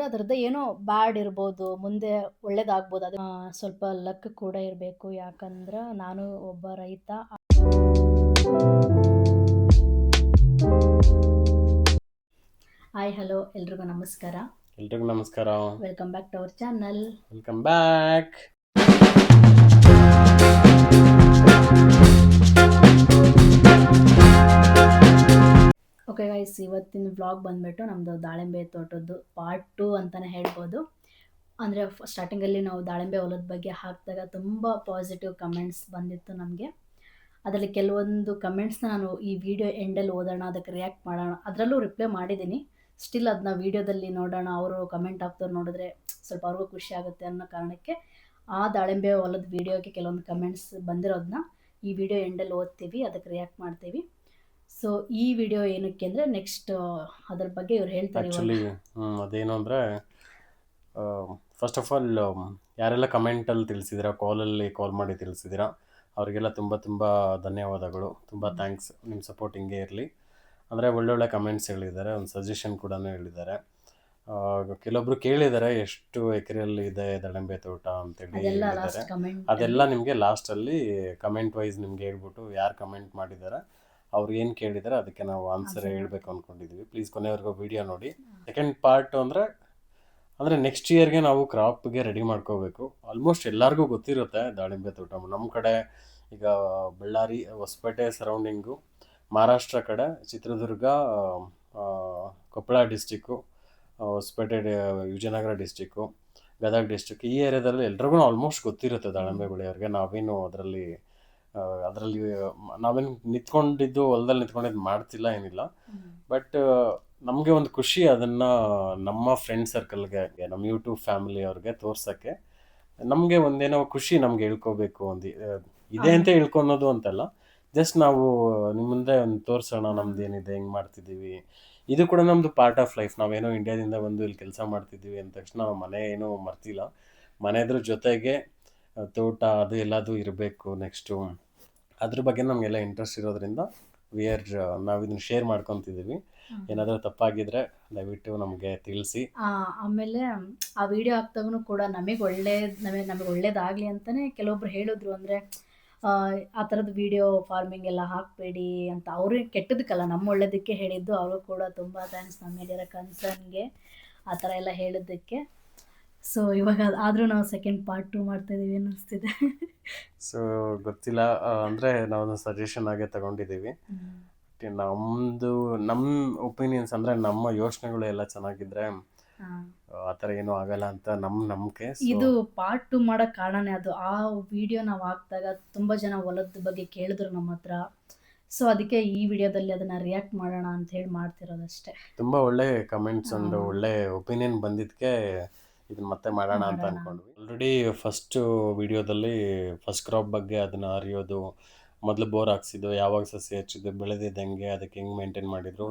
ಅದರದ್ದು ಏನೋ ಬ್ಯಾಡ್ ಇರ್ಬೋದು, ಮುಂದೆ ಒಳ್ಳೇದಾಗ್ಬೋದು. ಅದು ಸ್ವಲ್ಪ ಲಕ್ ಕೂಡ ಇರಬೇಕು. ಯಾಕಂದ್ರೆ ನಾನು ಒಬ್ಬ ರೈತ. ಹಾಯ್ ಹಲೋ ಎಲ್ರಿಗೂ ನಮಸ್ಕಾರ. ಎಲ್ರಿಗೂ ನಮಸ್ಕಾರ. Welcome back to our channel. Welcome back. Okay guys, ಇವತ್ತಿನ ವ್ಲಾಗ್ ಬಂದ್ಬಿಟ್ಟು ನಮ್ಮದು ದಾಳಿಂಬೆ ತೋಟದ್ದು ಪಾರ್ಟ್ 2 ಅಂತಲೇ ಹೇಳ್ಬೋದು. ಅಂದರೆ ಸ್ಟಾರ್ಟಿಂಗಲ್ಲಿ ನಾವು ದಾಳಿಂಬೆ ಹೊಲದ ಬಗ್ಗೆ ಹಾಕಿದಾಗ ತುಂಬ ಪಾಸಿಟಿವ್ ಕಮೆಂಟ್ಸ್ ಬಂದಿತ್ತು ನಮಗೆ. ಅದರಲ್ಲಿ ಕೆಲವೊಂದು ಕಮೆಂಟ್ಸ್ನ ನಾನು ಈ ವಿಡಿಯೋ ಎಂಡಲ್ಲಿ ಓದೋಣ, ಅದಕ್ಕೆ ರಿಯಾಕ್ಟ್ ಮಾಡೋಣ. ಅದರಲ್ಲೂ ರಿಪ್ಲೈ ಮಾಡಿದ್ದೀನಿ. ಸ್ಟಿಲ್ ಅದನ್ನ ವೀಡಿಯೋದಲ್ಲಿ ನೋಡೋಣ, ಅವರು ಕಮೆಂಟ್ ಹಾಕ್ದವ್ರು ನೋಡಿದ್ರೆ ಸ್ವಲ್ಪ ಅವ್ರಿಗೂ ಖುಷಿ ಆಗುತ್ತೆ ಅನ್ನೋ ಕಾರಣಕ್ಕೆ ಆ ದಾಳಿಂಬೆ ಹೊಲದ ವೀಡಿಯೋಗೆ ಕೆಲವೊಂದು ಕಮೆಂಟ್ಸ್ ಬಂದಿರೋದನ್ನ ಈ ವಿಡಿಯೋ ಎಂಡಲ್ಲಿ ಓದ್ತೀವಿ, ಅದಕ್ಕೆ ರಿಯಾಕ್ಟ್ ಮಾಡ್ತೀವಿ. ಸೊ ಈ ವಿಡಿಯೋ ಏನಕ್ಕೆ ಅಂದರೆ ನೆಕ್ಸ್ಟ್ ಅದ್ರ ಬಗ್ಗೆ ಇವ್ರು ಹೇಳ್ತಾರೆ. ಆ್ಯಕ್ಚುಲಿ ಅದೇನು ಅಂದರೆ, ಫಸ್ಟ್ ಆಫ್ ಆಲ್ ಯಾರೆಲ್ಲ ಕಮೆಂಟಲ್ಲಿ ತಿಳಿಸಿದ್ದೀರಾ, ಕಾಲ್ ಮಾಡಿ ತಿಳಿಸಿದ್ದೀರಾ, ಅವರಿಗೆಲ್ಲ ತುಂಬ ತುಂಬ ಧನ್ಯವಾದಗಳು. ತುಂಬ ಥ್ಯಾಂಕ್ಸ್. ನಿಮ್ಮ ಸಪೋರ್ಟ್ ಹಿಂಗೆ ಇರಲಿ. ಅಂದರೆ ಒಳ್ಳೊಳ್ಳೆ ಕಮೆಂಟ್ಸ್ ಹೇಳಿದ್ದಾರೆ, ಒಂದು ಸಜೆಷನ್ ಕೂಡ ಹೇಳಿದ್ದಾರೆ. ಕೆಲವೊಬ್ರು ಕೇಳಿದ್ದಾರೆ ಎಷ್ಟು ಎಕರೆಯಲ್ಲಿ ಇದೆ ದಾಳಿಂಬೆ ತೋಟ ಅಂತೇಳಿ ಹೇಳಿದ್ದಾರೆ. ಅದೆಲ್ಲ ನಿಮಗೆ ಲಾಸ್ಟಲ್ಲಿ ಕಮೆಂಟ್ ವೈಸ್ ನಿಮ್ಗೆ ಹೇಳ್ಬಿಟ್ಟು ಯಾರು ಕಮೆಂಟ್ ಮಾಡಿದ್ದಾರೆ ಅವ್ರು ಏನು ಕೇಳಿದ್ದಾರೆ ಅದಕ್ಕೆ ನಾವು ಆನ್ಸರ್ ಹೇಳಬೇಕು ಅಂದ್ಕೊಂಡಿದ್ದೀವಿ. ಪ್ಲೀಸ್ ಕೊನೆವರೆಗೂ ವಿಡಿಯೋ ನೋಡಿ. ಸೆಕೆಂಡ್ ಪಾರ್ಟ್ ಅಂದರೆ ನೆಕ್ಸ್ಟ್ ಇಯರ್ಗೆ ನಾವು ಕ್ರಾಪ್ಗೆ ರೆಡಿ ಮಾಡ್ಕೋಬೇಕು. ಆಲ್ಮೋಸ್ಟ್ ಎಲ್ಲರಿಗೂ ಗೊತ್ತಿರುತ್ತೆ ದಾಳಿಂಬೆ ತೋಟ. ನಮ್ಮ ಕಡೆ ಈಗ ಬಳ್ಳಾರಿ, ಹೊಸಪೇಟೆ ಸರೌಂಡಿಂಗು, ಮಹಾರಾಷ್ಟ್ರ ಕಡೆ Chitradurga, Koppal district, Hosapete, Vijayanagara district, Gadag district, ಈ ಏರಿಯಾದಲ್ಲಿ ಎಲ್ರಿಗೂ ಆಲ್ಮೋಸ್ಟ್ ಗೊತ್ತಿರುತ್ತೆ ದಾಳಿಂಬೆ ಬೆಳೆಯೋರಿಗೆ. ನಾವೇನು ಅದರಲ್ಲಿ ನಾವೇನು ನಿಂತ್ಕೊಂಡಿದ್ದು ಹೊಲದಲ್ಲಿ ನಿಂತ್ಕೊಂಡಿದ್ದು ಮಾಡ್ತಿಲ್ಲ, ಏನಿಲ್ಲ. ಬಟ್ ನಮಗೆ ಒಂದು ಖುಷಿ ಅದನ್ನು ನಮ್ಮ ಫ್ರೆಂಡ್ ಸರ್ಕಲ್ಗೆ, ನಮ್ಮ ಯೂಟ್ಯೂಬ್ ಫ್ಯಾಮಿಲಿ ಅವ್ರಿಗೆ ತೋರ್ಸೋಕ್ಕೆ ನಮಗೆ ಒಂದೇನೋ ಖುಷಿ. ನಮ್ಗೆ ಹೇಳ್ಕೋಬೇಕು ಇದೆ ಅಂತ ಹೇಳ್ಕೊಳೋದು ಅಂತಲ್ಲ, ಜಸ್ಟ್ ನಾವು ನಿಮ್ಮ ಮುಂದೆ ಒಂದು ತೋರಿಸೋಣ ನಮ್ದೇನಿದೆ, ಹೆಂಗೆ ಮಾಡ್ತಿದ್ದೀವಿ. ಇದು ಕೂಡ ನಮ್ಮದು ಪಾರ್ಟ್ ಆಫ್ ಲೈಫ್. ನಾವೇನೋ ಇಂಡಿಯಾದಿಂದ ಬಂದು ಇಲ್ಲಿ ಕೆಲಸ ಮಾಡ್ತಿದ್ದೀವಿ ಅಂದ ತಕ್ಷಣ ಮನೆ ಏನೋ ಮರ್ತಿಲ್ಲ. ಮನೆಯದ್ರ ಜೊತೆಗೆ ತೋಟ ಅದು ಎಲ್ಲದೂ ಇರಬೇಕು. ನೆಕ್ಸ್ಟು ಅದ್ರ ಬಗ್ಗೆ ನಮಗೆಲ್ಲ ಇಂಟ್ರೆಸ್ಟ್ ಇರೋದ್ರಿಂದ ನಾವು ಇದನ್ನು ಶೇರ್ ಮಾಡ್ಕೊತಿದ್ದೀವಿ. ಏನಾದರೂ ತಪ್ಪಾಗಿದ್ರೆ ದಯವಿಟ್ಟು ನಮಗೆ ತಿಳಿಸಿ. ಆಮೇಲೆ ಆ ವಿಡಿಯೋ ಹಾಕ್ದಾಗೂ ಕೂಡ ನಮಗೆ ಒಳ್ಳೇದಾಗಲಿ ಅಂತಲೇ ಕೆಲವೊಬ್ರು ಹೇಳಿದ್ರು. ಅಂದರೆ ಆ ಥರದ ವಿಡಿಯೋ ಫಾರ್ಮಿಂಗ್ ಎಲ್ಲ ಹಾಕಬೇಡಿ ಅಂತ. ಅವ್ರಿಗೆ ಕೆಟ್ಟದಕ್ಕಲ್ಲ, ನಮ್ಮ ಒಳ್ಳೇದಕ್ಕೆ ಹೇಳಿದ್ದು. ಅವರು ಕೂಡ ತುಂಬ ಥ್ಯಾಂಕ್ಸ್ ನಮ್ಮ ಮೇಲಿರೋ ಕನ್ಸರ್ನ್ಗೆ ಆ ಥರ ಎಲ್ಲ ಹೇಳಿದ್ದಕ್ಕೆ. ಸೊ ಇವಾಗ ಆದರೂ ನಾವು ಸೆಕೆಂಡ್ ಪಾರ್ಟ್ 2 ಮಾಡ್ತಾಯಿದ್ದೀವಿ ಅನ್ನಿಸ್ತಿದೆ. ಸೊ ಗೊತ್ತಿಲ್ಲ, ಅಂದರೆ ನಾವು ಸಜೆಷನ್ ಆಗೇ ತಗೊಂಡಿದ್ದೀವಿ. ನಮ್ಮ ಒಪಿನಿಯನ್ಸ್ ಅಂದರೆ ನಮ್ಮ ಯೋಚನೆಗಳು ಎಲ್ಲ ಚೆನ್ನಾಗಿದ್ರೆ ಆ ಥರ ಏನೂ ಆಗಲ್ಲ ಅಂತ ನಮ್ಮ ನಂಬಿಕೆ. ಇದು ಪಾರ್ಟ್ 2 ಮಾಡೋಕ್ಕೆ ಕಾರಣನೇ ಅದು. ಆ ವಿಡಿಯೋ ನಾವು ಹಾಕಿದಾಗ ತುಂಬ ಜನ ಹೊಲದ ಬಗ್ಗೆ ಕೇಳಿದ್ರು ನಮ್ಮ ಹತ್ರ. ಸೊ ಅದಕ್ಕೆ ಈ ವಿಡಿಯೋದಲ್ಲಿ ಅದನ್ನು ರಿಯಾಕ್ಟ್ ಮಾಡೋಣ ಅಂತ ಹೇಳಿ ಮಾಡ್ತಿರೋದಷ್ಟೇ. ತುಂಬ ಒಳ್ಳೆ ಕಮೆಂಟ್ಸ್ ಒಂದು ಒಳ್ಳೆ ಒಪಿನಿಯನ್ ಬಂದಿದ್ದಕ್ಕೆ ಇದನ್ನ ಮತ್ತೆ ಮಾಡೋಣ ಅಂತ ಅಂದ್ಕೊಂಡ್ವಿ. ಆಲ್ರೆಡಿ ಫಸ್ಟು ವಿಡಿಯೋದಲ್ಲಿ ಫಸ್ಟ್ ಕ್ರಾಪ್ ಬಗ್ಗೆ ಅದನ್ನು ಅರಿಯೋದು, ಮೊದಲು ಬೋರ್ ಹಾಕ್ಸಿದ್ದು, ಯಾವಾಗ ಸಸಿ ಹಚ್ಚಿದ್ದು, ಬೆಳೆದಿದ್ದು ಹೆಂಗೆ, ಅದಕ್ಕೆ ಹೆಂಗೆ ಮೇಂಟೈನ್ ಮಾಡಿದ್ರು,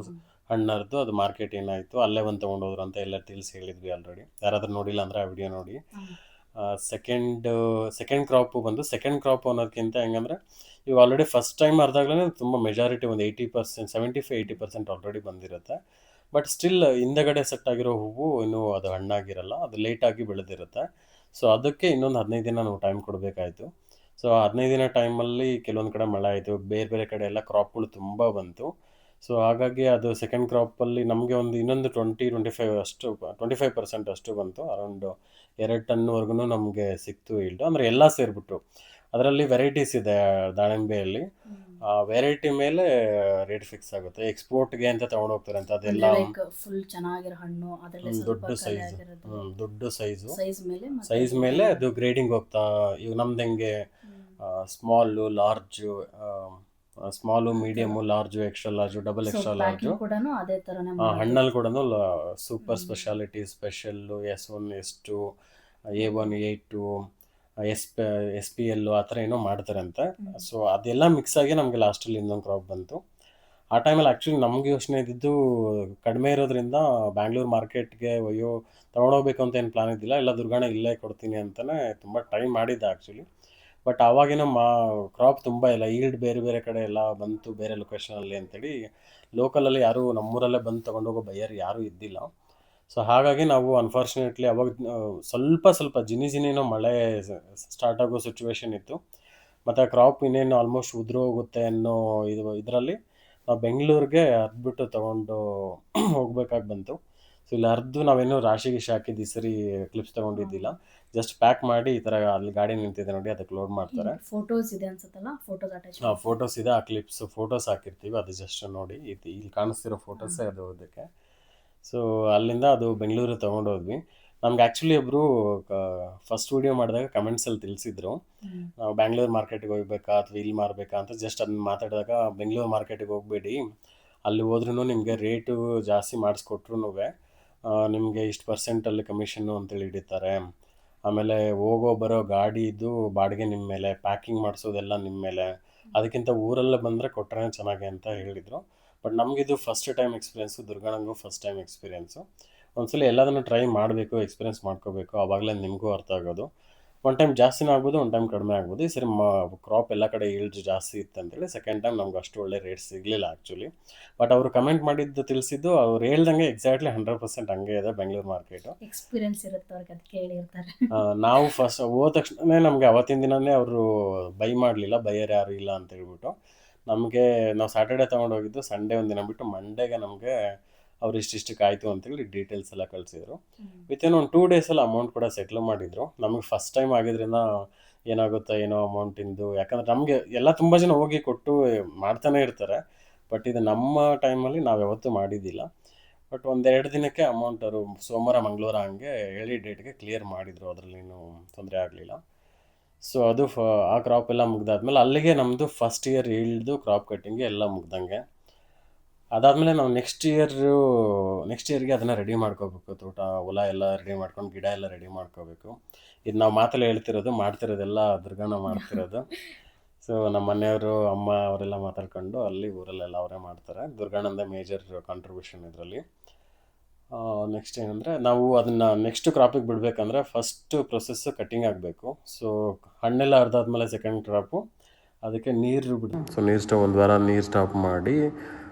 ಹಣ್ಣರ್ದು ಅದು ಮಾರ್ಕೆಟ್ ಏನಾಯಿತು, ಅಲ್ಲೇ ಒಂದು ತೊಗೊಂಡೋದ್ರು ಅಂತ ಎಲ್ಲ ತಿಳಿಸಿ ಹೇಳಿದ್ವಿ ಆಲ್ರೆಡಿ. ಯಾರಾದರೂ ನೋಡಿಲ್ಲ ಅಂದರೆ ಆ ವಿಡಿಯೋ ನೋಡಿ. ಸೆಕೆಂಡ್ ಕ್ರಾಪು ಬಂದು ಸೆಕೆಂಡ್ ಕ್ರಾಪ್ ಅನ್ನೋದಕ್ಕಿಂತ ಹೆಂಗಂದರೆ, ಇವಾಗ ಆಲ್ರೆಡಿ ಫಸ್ಟ್ ಟೈಮ್ ಅರ್ಧಾಗ್ಲೇ ತುಂಬ ಮೆಜಾರಿಟಿ ಒಂದು 80%, 75-80% ಆಲ್ರೆಡಿ ಬಂದಿರುತ್ತೆ. ಬಟ್ ಸ್ಟಿಲ್ ಹಿಂದಗಡೆ ಸೆಟ್ ಆಗಿರೋ ಹೂವು ಇನ್ನೂ ಅದು ಹಣ್ಣಾಗಿರಲ್ಲ, ಅದು ಲೇಟಾಗಿ ಬೆಳೆದಿರುತ್ತೆ. ಸೊ ಅದಕ್ಕೆ ಇನ್ನೊಂದು 15 ದಿನ ನಾವು ಟೈಮ್ ಕೊಡಬೇಕಾಯಿತು. ಸೊ 15 ದಿನ ಟೈಮಲ್ಲಿ ಕೆಲವೊಂದು ಕಡೆ ಮಳೆ ಆಯಿತು, ಬೇರೆ ಬೇರೆ ಕಡೆ ಎಲ್ಲ ಕ್ರಾಪ್ಗಳು ತುಂಬ ಬಂತು. ಸೊ ಹಾಗಾಗಿ ಅದು ಸೆಕೆಂಡ್ ಕ್ರಾಪಲ್ಲಿ ನಮಗೆ ಒಂದು ಇನ್ನೊಂದು 25% ಅಷ್ಟು ಬಂತು. ಅರೌಂಡ್ 2 ಟನ್ವರೆಗೂ ನಮಗೆ ಸಿಕ್ತು ಈಲ್ಡು. ಅಂದರೆ ಎಲ್ಲ ಸೇರಿಬಿಟ್ಟು ಅದರಲ್ಲಿ ವೆರೈಟೀಸ್ ಇದೆ ದಾಳಿಂಬೆಯಲ್ಲಿ. ಆ ವೆರೈಟಿ ಮೇಲೆ ರೇಟ್ ಫಿಕ್ಸ್ ಆಗುತ್ತೆ. ಎಕ್ಸ್ಪೋರ್ಟ್ಗೆ ಅಂತ ತೊಗೊಂಡೋಗ್ತಾರೆ ಅಂತ, ಅದೆಲ್ಲ ಫುಲ್ ಚೆನ್ನಾಗಿರೋ ಹಣ್ಣು, ದೊಡ್ಡ ಸೈಜ್ ಮೇಲೆ ಅದು ಗ್ರೇಡಿಂಗ್ ಹೋಗ್ತಾ. ಈಗ ನಮ್ದು ಹೆಂಗೆ small, medium, large, extra large, double extra large. ಹಣ್ಣಲ್ಲಿ ಕೂಡ super speciality, special, S1, S2, A1, A2, SPL ಆ ಥರ ಏನೋ ಮಾಡ್ತಾರಂತೆ. ಸೊ ಅದೆಲ್ಲ ಮಿಕ್ಸ್ ಆಗಿ ನಮಗೆ ಲಾಸ್ಟಲ್ಲಿ ಇನ್ನೊಂದು ಕ್ರಾಪ್ ಬಂತು. ಆ ಟೈಮಲ್ಲಿ ಆ್ಯಕ್ಚುಲಿ ನಮಗೆ ಯೋಚನೆ ಇದ್ದಿದ್ದು ಕಡಿಮೆ ಇರೋದ್ರಿಂದ ಬ್ಯಾಂಗ್ಳೂರು ಮಾರ್ಕೆಟ್ಗೆ ತೊಗೊಂಡೋಗ್ಬೇಕು ಅಂತ ಏನು ಪ್ಲಾನ್ ಇದ್ದಿಲ್ಲ. ಎಲ್ಲ ದುರ್ಗಾಣ ಇಲ್ಲೇ ಕೊಡ್ತೀನಿ ಅಂತಲೇ ತುಂಬ ಟ್ರೈ ಮಾಡಿದ್ದೆ ಆ್ಯಕ್ಚುಲಿ. ಬಟ್ ಆವಾಗೇನೋ ಕ್ರಾಪ್ ತುಂಬ ಇಲ್ಲ, ಈಲ್ಡ್ ಬೇರೆ ಬೇರೆ ಕಡೆ ಎಲ್ಲ ಬಂತು, ಬೇರೆ ಲೊಕೇಶನಲ್ಲಿ ಅಂತೇಳಿ ಲೋಕಲಲ್ಲಿ ಯಾರೂ ನಮ್ಮೂರಲ್ಲೇ ಬಂದು ತೊಗೊಂಡೋಗೋ ಬೈಯರ್ ಯಾರೂ ಇದ್ದಿಲ್ಲ. ಸೊ ಹಾಗಾಗಿ ನಾವು ಅನ್ಫಾರ್ಚುನೇಟ್ಲಿ ಅವಾಗ ಸ್ವಲ್ಪ ಜಿನಿನೋ ಮಳೆ ಸ್ಟಾರ್ಟ್ ಆಗೋ ಸಿಚುವೇಶನ್ ಇತ್ತು. ಮತ್ತು ಆ ಕ್ರಾಪ್ ಇನ್ನೇನು ಆಲ್ಮೋಸ್ಟ್ ಉದುರು ಹೋಗುತ್ತೆ ಅನ್ನೋ ಇದರಲ್ಲಿ ನಾವು ಬೆಂಗಳೂರಿಗೆ ಹರಿದ್ಬಿಟ್ಟು ತೊಗೊಂಡು ಹೋಗ್ಬೇಕಾಗಿ ಬಂತು. ಸೊ ಇಲ್ಲಿ ಹರಿದು ನಾವೇನೋ ರಾಶಿ ಗೀಶಿ ಹಾಕಿದ್ದು ಈ ಸರಿ ಕ್ಲಿಪ್ಸ್ ತೊಗೊಂಡಿದ್ದಿಲ್ಲ. ಜಸ್ಟ್ ಪ್ಯಾಕ್ ಮಾಡಿ ಈ ಥರ ಅಲ್ಲಿ ಗಾಡಿ ನಿಂತಿದೆ ನೋಡಿ, ಅದಕ್ಕೆ ಲೋಡ್ ಮಾಡ್ತಾರೆ. ಫೋಟೋಸ್ ಇದೆ ಅನ್ಸುತ್ತಲ್ಲ, ಫೋಟೋಸ್ ಅಟ್ಯಾಚ್ ಫೋಟೋಸ್ ಇದೆ, ಆ ಕ್ಲಿಪ್ಸ್ ಫೋಟೋಸ್ ಹಾಕಿರ್ತೀವಿ, ಅದು ಜಸ್ಟ್ ನೋಡಿ ಇಲ್ಲಿ ಕಾಣಿಸ್ತಿರೋ ಫೋಟೋಸೇ ಅದು ಅದಕ್ಕೆ. ಸೊ ಅಲ್ಲಿಂದ ಅದು ಬೆಂಗಳೂರಿಗೆ ತೊಗೊಂಡೋದ್ವಿ. ನಮ್ಗೆ ಆ್ಯಕ್ಚುಲಿ ಒಬ್ಬರು ಫಸ್ಟ್ ವೀಡಿಯೋ ಮಾಡಿದಾಗ ಕಮೆಂಟ್ಸಲ್ಲಿ ತಿಳಿಸಿದ್ರು, ನಾವು ಬ್ಯಾಂಗ್ಳೂರು ಮಾರ್ಕೆಟಿಗೆ ಹೋಗ್ಬೇಕಾ ಅಥವಾ ಇಲ್ಲಿ ಮಾರಬೇಕಾ ಅಂತ. ಜಸ್ಟ್ ಅದನ್ನ ಮಾತಾಡಿದಾಗ, ಬೆಂಗಳೂರು ಮಾರ್ಕೆಟಿಗೆ ಹೋಗಬೇಡಿ, ಅಲ್ಲಿ ಹೋದ್ರೂ ನಿಮಗೆ ರೇಟು ಜಾಸ್ತಿ ಮಾಡಿಸ್ಕೊಟ್ರು ನಿಮಗೆ ಇಷ್ಟು ಪರ್ಸೆಂಟಲ್ಲಿ ಕಮಿಷನ್ನು ಅಂತೇಳಿ ಹಿಡಿತಾರೆ. ಆಮೇಲೆ ಹೋಗೋ ಬರೋ ಗಾಡಿದು ಬಾಡಿಗೆ ನಿಮ್ಮ ಮೇಲೆ, ಪ್ಯಾಕಿಂಗ್ ಮಾಡಿಸೋದೆಲ್ಲ ನಿಮ್ಮ ಮೇಲೆ, ಅದಕ್ಕಿಂತ ಊರಲ್ಲೇ ಬಂದರೆ ಕೊಟ್ಟರೆ ಚೆನ್ನಾಗಿ ಅಂತ ಹೇಳಿದರು. ಬಟ್ ನಮಗಿದು ಫಸ್ಟ್ ಟೈಮ್ ಎಕ್ಸ್ಪೀರಿಯೆನ್ಸು, ದುರ್ಗಣ್ಣಂಗೂ ಫಸ್ಟ್ ಟೈಮ್ ಎಕ್ಸ್ಪೀರಿಯೆನ್ಸು. ಒಂದ್ಸಲ ಎಲ್ಲದನ್ನು ಟ್ರೈ ಮಾಡಬೇಕು, ಎಕ್ಸ್ಪೀರಿಯೆನ್ಸ್ ಮಾಡ್ಕೋಬೇಕು, ಆವಾಗಲೇ ನಿಮಗೂ ಅರ್ಥ ಆಗೋದು. ಒನ್ ಟೈಮ್ ಜಾಸ್ತಿನೂ ಆಗ್ಬೋದು, ಒನ್ ಟೈಮ್ ಕಡಿಮೆ ಆಗ್ಬೋದು. ಈ ಸರಿ ಕ್ರಾಪ್ ಎಲ್ಲ ಕಡೆ ಈಲ್ಡ್ ಜಾಸ್ತಿ ಇತ್ತು ಅಂತೇಳಿ ಸೆಕೆಂಡ್ ಟೈಮ್ ನಮ್ಗೆ ಅಷ್ಟು ಒಳ್ಳೆ ರೇಟ್ ಸಿಗಲಿಲ್ಲ ಆ್ಯಕ್ಚುಲಿ. ಬಟ್ ಅವರು ಕಮೆಂಟ್ ಮಾಡಿದ್ದು ತಿಳಿಸಿದ್ದು ಅವ್ರು ಹೇಳ್ದಂಗೆ ಎಕ್ಸಾಕ್ಟ್ಲಿ 100% ಹಂಗೆ ಇದೆ ಬೆಂಗಳೂರು ಮಾರ್ಕೆಟು. ಎಕ್ಸ್ಪೀರಿಯನ್ಸ್ ಇರುತ್ತೆ ಅವ್ರಿಗೆ, ಅದಕ್ಕೆ ಹೇಳಿರ್ತಾರೆ. ನಾವು ಫಸ್ಟ್ ಹೋದ ತಕ್ಷಣ ನಮಗೆ ಅವತ್ತಿನ ದಿನವೇ ಅವರು ಬೈ ಮಾಡಲಿಲ್ಲ, ಬೈಯರ್ ಯಾರು ಇಲ್ಲ ಅಂತ ಹೇಳ್ಬಿಟ್ಟು. ನಾವು ಸ್ಯಾಟರ್ಡೇ ತೊಗೊಂಡೋಗಿದ್ದು, ಸಂಡೇ ಒಂದಿನ ಬಿಟ್ಟು ಮಂಡೇಗೆ ನಮಗೆ ಅವ್ರು ಇಷ್ಟಿಷ್ಟಕ್ಕೆ ಆಯಿತು ಅಂತೇಳಿ ಡೀಟೇಲ್ಸ್ ಎಲ್ಲ ಕಳಿಸಿದ್ರು. ವಿತಿನ್ ಒಂದು 2 ಡೇಸಲ್ಲಿ ಅಮೌಂಟ್ ಕೂಡ ಸೆಟ್ಲ್ ಮಾಡಿದರು. ನಮಗೆ ಫಸ್ಟ್ ಟೈಮ್ ಆಗಿದ್ರಿಂದ ಏನಾಗುತ್ತೋ ಏನೋ ಅಮೌಂಟಿಂದು, ಯಾಕಂದರೆ ನಮಗೆ ಎಲ್ಲ ತುಂಬ ಜನ ಹೋಗಿ ಕೊಟ್ಟು ಮಾಡ್ತಾನೆ ಇರ್ತಾರೆ. ಬಟ್ ಇದು ನಮ್ಮ ಟೈಮಲ್ಲಿ ನಾವು ಯಾವತ್ತೂ ಮಾಡಿದ್ದಿಲ್ಲ. ಬಟ್ 1-2 ದಿನಕ್ಕೆ ಅಮೌಂಟ್ ಅವರು ಸೋಮವಾರ ಮಂಗಳವಾರ ಹಂಗೆ ಹೇಳಿ ಡೇಟ್ಗೆ ಕ್ಲಿಯರ್ ಮಾಡಿದರು, ಅದರಲ್ಲೇನು ತೊಂದರೆ ಆಗಲಿಲ್ಲ. ಸೊ ಅದು ಆ ಕ್ರಾಪ್ ಎಲ್ಲ ಮುಗ್ದಾದ್ಮೇಲೆ ಅಲ್ಲಿಗೆ ನಮ್ಮದು ಫಸ್ಟ್ ಇಯರ್ ಈಲ್ಡ್ದು ಕ್ರಾಪ್ ಕಟ್ಟಿಂಗ್ ಎಲ್ಲ ಮುಗ್ದಂಗೆ. ಅದಾದಮೇಲೆ ನಾವು ನೆಕ್ಸ್ಟ್ ಇಯರ್ಗೆ ಅದನ್ನು ರೆಡಿ ಮಾಡ್ಕೋಬೇಕು. ತೋಟ ಹೊಲ ಎಲ್ಲ ರೆಡಿ ಮಾಡ್ಕೊಂಡು, ಗಿಡ ಎಲ್ಲ ರೆಡಿ ಮಾಡ್ಕೋಬೇಕು. ಇದು ನಾವು ಮಾತಲ್ಲಿ ಹೇಳ್ತಿರೋದು, ಮಾಡ್ತಿರೋದೆಲ್ಲ ದುರ್ಗಣ್ಣ ಮಾಡ್ತಿರೋದು. ಸೊ ನಮ್ಮ ಮನೆಯವರು, ಅಮ್ಮ ಅವರೆಲ್ಲ ಮಾತಾಡ್ಕೊಂಡು ಅಲ್ಲಿ ಊರಲ್ಲೆಲ್ಲ ಅವರೇ ಮಾಡ್ತಾರೆ. ದುರ್ಗಣ್ಣಂದೇ ಮೇಜರ್ ಕಾಂಟ್ರಿಬ್ಯೂಷನ್ ಇದರಲ್ಲಿ. ನೆಕ್ಸ್ಟ್ ಏನಂದರೆ, ನಾವು ಅದನ್ನು ನೆಕ್ಸ್ಟ್ ಕ್ರಾಪಿಗೆ ಬಿಡಬೇಕಂದ್ರೆ ಫಸ್ಟ್ ಪ್ರೊಸೆಸ್ಸು ಕಟ್ಟಿಂಗ್ ಆಗಬೇಕು. ಸೊ ಹಣ್ಣೆಲ್ಲ ಅರ್ದಾದ್ಮೇಲೆ ಸೆಕೆಂಡ್ ಕ್ರಾಪು, ಅದಕ್ಕೆ ನೀರು ಬಿಡು. ಸೊ ಒಂದು ವಾರ ನೀರು ಸ್ಟಾಪ್ ಮಾಡಿ